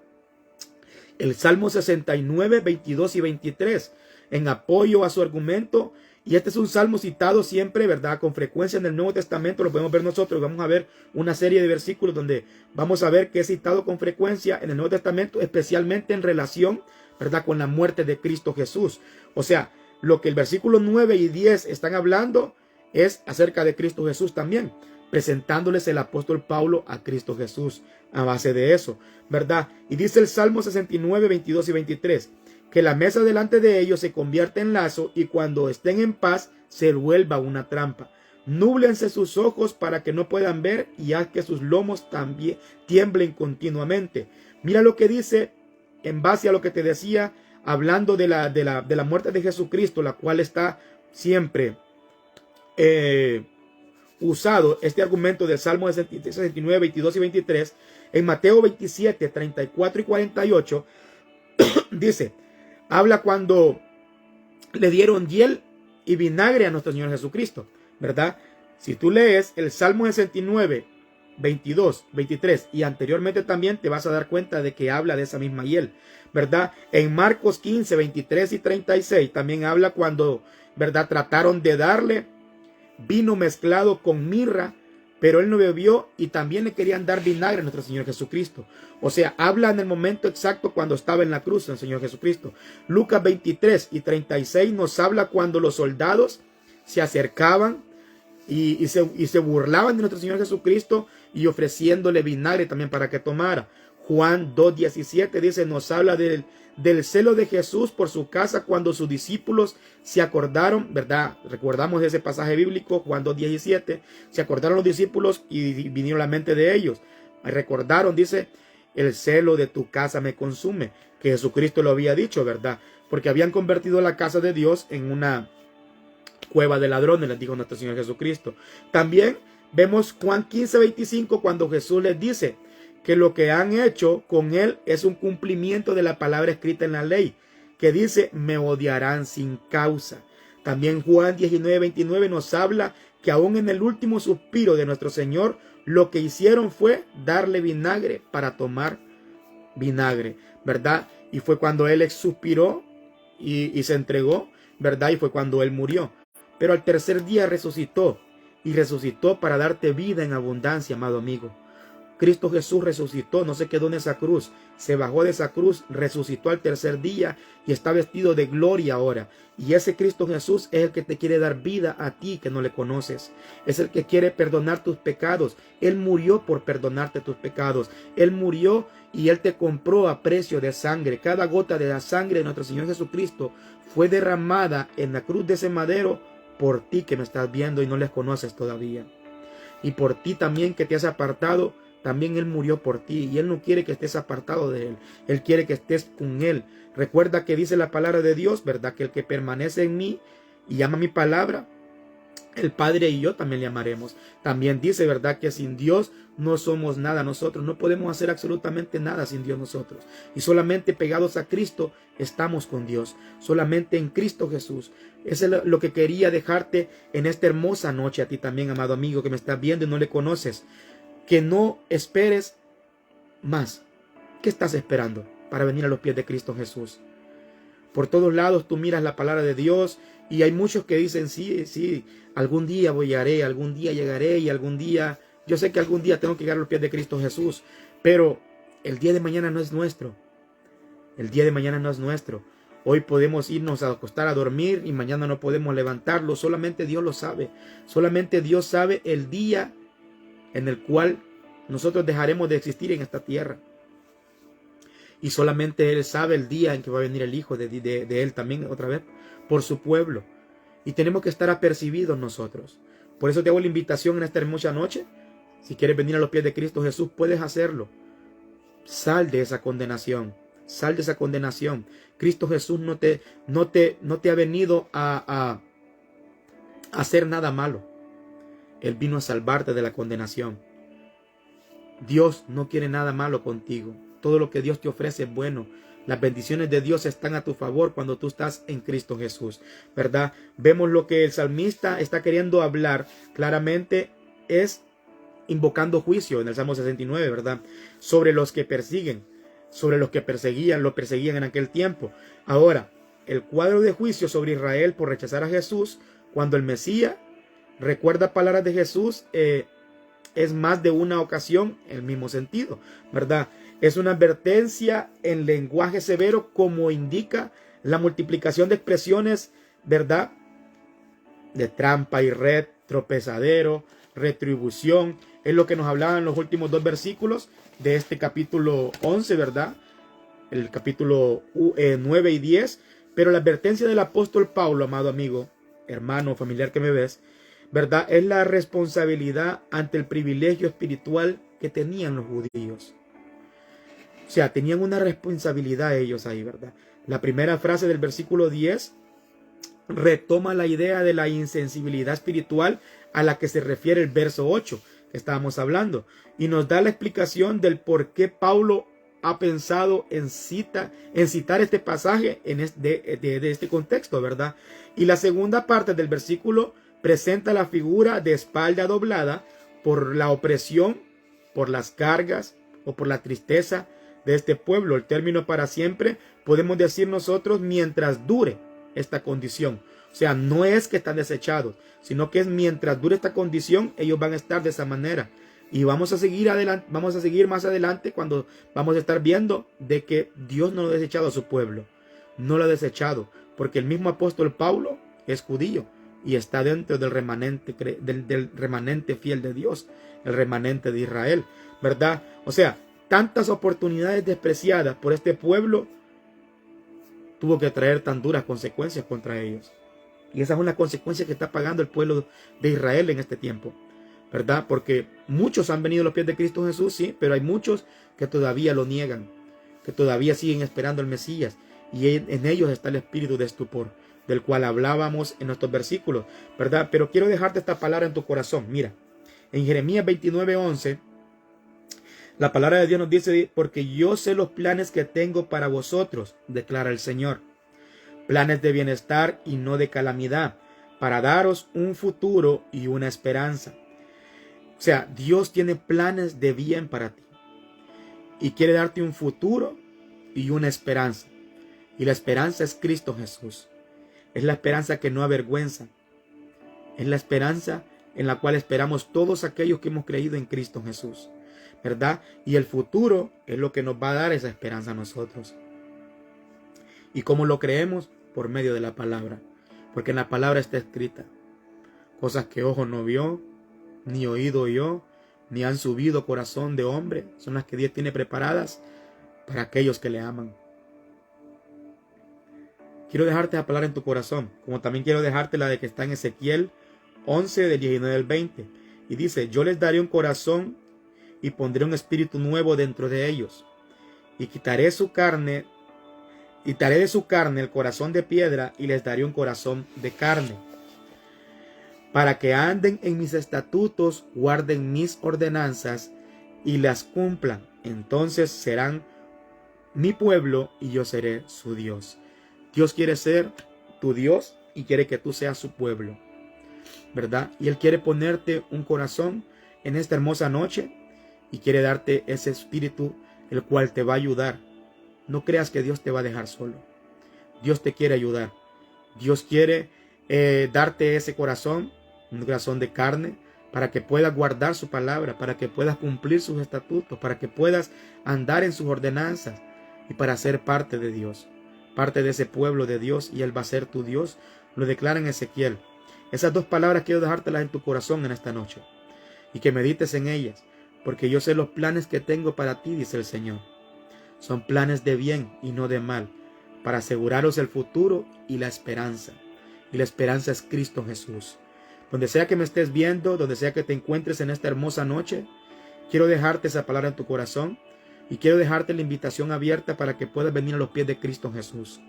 el Salmo 69, 22 y 23 en apoyo a su argumento. Y este es un salmo citado siempre, ¿verdad? Con frecuencia en el Nuevo Testamento, lo podemos ver nosotros. Vamos a ver una serie de versículos donde vamos a ver que es citado con frecuencia en el Nuevo Testamento, especialmente en relación, ¿verdad?, con la muerte de Cristo Jesús. O sea, lo que el versículo 9 y 10 están hablando es acerca de Cristo Jesús también, presentándoles el apóstol Pablo a Cristo Jesús a base de eso, ¿verdad? Y dice el Salmo 69, 22 y 23, que la mesa delante de ellos se convierte en lazo y cuando estén en paz se vuelva una trampa. Núblense sus ojos para que no puedan ver y haz que sus lomos también tiemblen continuamente. Mira lo que dice en base a lo que te decía, hablando de la muerte de Jesucristo, la cual está siempre usado este argumento del Salmo 69, 22 y 23, en Mateo 27, 34 y 48, dice, habla cuando le dieron hiel y vinagre a nuestro Señor Jesucristo, ¿verdad? Si tú lees el Salmo 69, 22, 23 y anteriormente también te vas a dar cuenta de que habla de esa misma hiel, ¿verdad? En Marcos 15, 23 y 36 también habla cuando, ¿verdad?, trataron de darle vino mezclado con mirra, pero él no bebió y también le querían dar vinagre a nuestro Señor Jesucristo. O sea, habla en el momento exacto cuando estaba en la cruz el Señor Jesucristo. Lucas 23 y 36 nos habla cuando los soldados se acercaban y se burlaban de nuestro Señor Jesucristo y ofreciéndole vinagre también para que tomara. Juan 2:17 dice, nos habla del celo de Jesús por su casa cuando sus discípulos se acordaron, ¿verdad? Recordamos ese pasaje bíblico, Juan 2:17, se acordaron los discípulos y vinieron a la mente de ellos. Recordaron, dice, el celo de tu casa me consume, que Jesucristo lo había dicho, ¿verdad? Porque habían convertido la casa de Dios en una cueva de ladrones, les dijo nuestro Señor Jesucristo. También vemos Juan 15:25 cuando Jesús les dice que lo que han hecho con él es un cumplimiento de la palabra escrita en la ley, que dice, me odiarán sin causa. También Juan 19:29 nos habla que aún en el último suspiro de nuestro Señor, lo que hicieron fue darle vinagre para tomar vinagre, ¿verdad? Y fue cuando él suspiró y se entregó, ¿verdad? Y fue cuando Él murió. Pero al tercer día resucitó, y resucitó para darte vida en abundancia, amado amigo. Cristo Jesús resucitó, no se quedó en esa cruz, se bajó de esa cruz, resucitó al tercer día y está vestido de gloria ahora. Y ese Cristo Jesús es el que te quiere dar vida a ti que no le conoces. Es el que quiere perdonar tus pecados. Él murió por perdonarte tus pecados. Él murió y Él te compró a precio de sangre. Cada gota de la sangre de nuestro Señor Jesucristo fue derramada en la cruz de ese madero por ti que me estás viendo y no les conoces todavía. Y por ti también que te has apartado. También Él murió por ti y Él no quiere que estés apartado de Él. Él quiere que estés con Él. Recuerda que dice la palabra de Dios, ¿verdad? Que el que permanece en mí y ama mi palabra, el Padre y yo también le amaremos. También dice, ¿verdad? Que sin Dios no somos nada nosotros. No podemos hacer absolutamente nada sin Dios nosotros. Y solamente pegados a Cristo estamos con Dios. Solamente en Cristo Jesús. Eso es lo que quería dejarte en esta hermosa noche a ti también, amado amigo, que me estás viendo y no le conoces. Que no esperes más. ¿Qué estás esperando para venir a los pies de Cristo Jesús? Por todos lados tú miras la palabra de Dios y hay muchos que dicen, sí, algún día llegaré, algún día llegaré y algún día, yo sé que algún día tengo que llegar a los pies de Cristo Jesús, pero el día de mañana no es nuestro. El día de mañana no es nuestro. Hoy podemos irnos a acostar a dormir y mañana no podemos levantarlo. Solamente Dios lo sabe. Solamente Dios sabe el día en el cual nosotros dejaremos de existir en esta tierra. Y solamente Él sabe el día en que va a venir el Hijo de Él también otra vez por su pueblo. Y tenemos que estar apercibidos nosotros. Por eso te hago la invitación en esta hermosa noche. Si quieres venir a los pies de Cristo Jesús, puedes hacerlo. Sal de esa condenación. Sal de esa condenación. Cristo Jesús no te ha venido a hacer nada malo. Él vino a salvarte de la condenación. Dios no quiere nada malo contigo. Todo lo que Dios te ofrece es bueno. Las bendiciones de Dios están a tu favor cuando tú estás en Cristo Jesús, ¿verdad? Vemos lo que el salmista está queriendo hablar claramente es invocando juicio en el Salmo 69, ¿verdad? Sobre los que persiguen, sobre los que lo perseguían en aquel tiempo. Ahora, el cuadro de juicio sobre Israel por rechazar a Jesús, cuando el Mesías recuerda palabras de Jesús, es más de una ocasión el mismo sentido, ¿verdad? Es una advertencia en lenguaje severo, como indica la multiplicación de expresiones, ¿verdad? De trampa y red, tropezadero, retribución. Es lo que nos hablaban los últimos dos versículos de este capítulo 11, ¿verdad? El capítulo 9 y 10. Pero la advertencia del apóstol Pablo, amado amigo, hermano, familiar que me ves, ¿verdad? Es la responsabilidad ante el privilegio espiritual que tenían los judíos. O sea, tenían una responsabilidad ellos ahí, ¿verdad? La primera frase del versículo 10 retoma la idea de la insensibilidad espiritual a la que se refiere el verso 8 que estábamos hablando. Y nos da la explicación del por qué Pablo ha pensado en citar este pasaje de este contexto, ¿verdad? Y la segunda parte del versículo presenta la figura de espalda doblada por la opresión, por las cargas o por la tristeza de este pueblo. El término para siempre podemos decir nosotros mientras dure esta condición. O sea, no es que están desechados, sino que es mientras dure esta condición, ellos van a estar de esa manera. Y vamos a seguir adelante, vamos a seguir más adelante cuando vamos a estar viendo de que Dios no lo ha desechado a su pueblo. No lo ha desechado, porque el mismo apóstol Pablo es judío y está dentro del remanente fiel de Dios, el remanente de Israel, ¿verdad? O sea, tantas oportunidades despreciadas por este pueblo tuvo que traer tan duras consecuencias contra ellos. Y esa es una consecuencia que está pagando el pueblo de Israel en este tiempo, ¿verdad? Porque muchos han venido a los pies de Cristo Jesús, sí, pero hay muchos que todavía lo niegan, que todavía siguen esperando al Mesías. Y en ellos está el espíritu de estupor, del cual hablábamos en nuestros versículos, ¿verdad? Pero quiero dejarte esta palabra en tu corazón. Mira, en Jeremías 29:11, la palabra de Dios nos dice: porque yo sé los planes que tengo para vosotros, declara el Señor. Planes de bienestar y no de calamidad, para daros un futuro y una esperanza. O sea, Dios tiene planes de bien para ti. Y quiere darte un futuro y una esperanza. Y la esperanza es Cristo Jesús. Es la esperanza que no avergüenza. Es la esperanza en la cual esperamos todos aquellos que hemos creído en Cristo Jesús, ¿verdad? Y el futuro es lo que nos va a dar esa esperanza a nosotros. ¿Y cómo lo creemos? Por medio de la palabra. Porque en la palabra está escrita cosas que ojo no vio, ni oído oyó, ni han subido corazón de hombre. Son las que Dios tiene preparadas para aquellos que le aman. Quiero dejarte la palabra en tu corazón, como también quiero dejarte la de que está en Ezequiel 11, del 19 al 20. Y dice: yo les daré un corazón y pondré un espíritu nuevo dentro de ellos. Y quitaré de su carne el corazón de piedra y les daré un corazón de carne. Para que anden en mis estatutos, guarden mis ordenanzas y las cumplan. Entonces serán mi pueblo y yo seré su Dios. Dios quiere ser tu Dios y quiere que tú seas su pueblo, ¿verdad? Y Él quiere ponerte un corazón en esta hermosa noche y quiere darte ese espíritu, el cual te va a ayudar. No creas que Dios te va a dejar solo. Dios te quiere ayudar. Dios quiere darte ese corazón, un corazón de carne, para que puedas guardar su palabra, para que puedas cumplir sus estatutos, para que puedas andar en sus ordenanzas y para ser parte de Dios, parte de ese pueblo de Dios, y Él va a ser tu Dios. Lo declara en Ezequiel. Esas dos palabras quiero dejártelas en tu corazón en esta noche y que medites en ellas, porque yo sé los planes que tengo para ti, dice el Señor. Son planes de bien y no de mal, para aseguraros el futuro y la esperanza. Y la esperanza es Cristo Jesús. Donde sea que me estés viendo, donde sea que te encuentres en esta hermosa noche, quiero dejarte esa palabra en tu corazón y quiero dejarte la invitación abierta para que puedas venir a los pies de Cristo Jesús.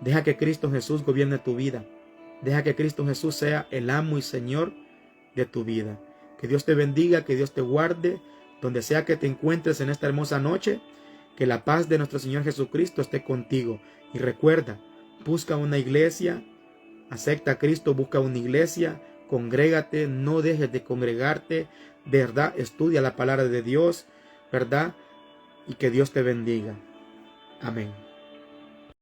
Deja que Cristo Jesús gobierne tu vida. Deja que Cristo Jesús sea el amo y Señor de tu vida. Que Dios te bendiga, que Dios te guarde, donde sea que te encuentres en esta hermosa noche. Que la paz de nuestro Señor Jesucristo esté contigo. Y recuerda, busca una iglesia, acepta a Cristo, busca una iglesia, congrégate, no dejes de congregarte, de verdad, estudia la palabra de Dios, ¿verdad? Y que Dios te bendiga. Amén.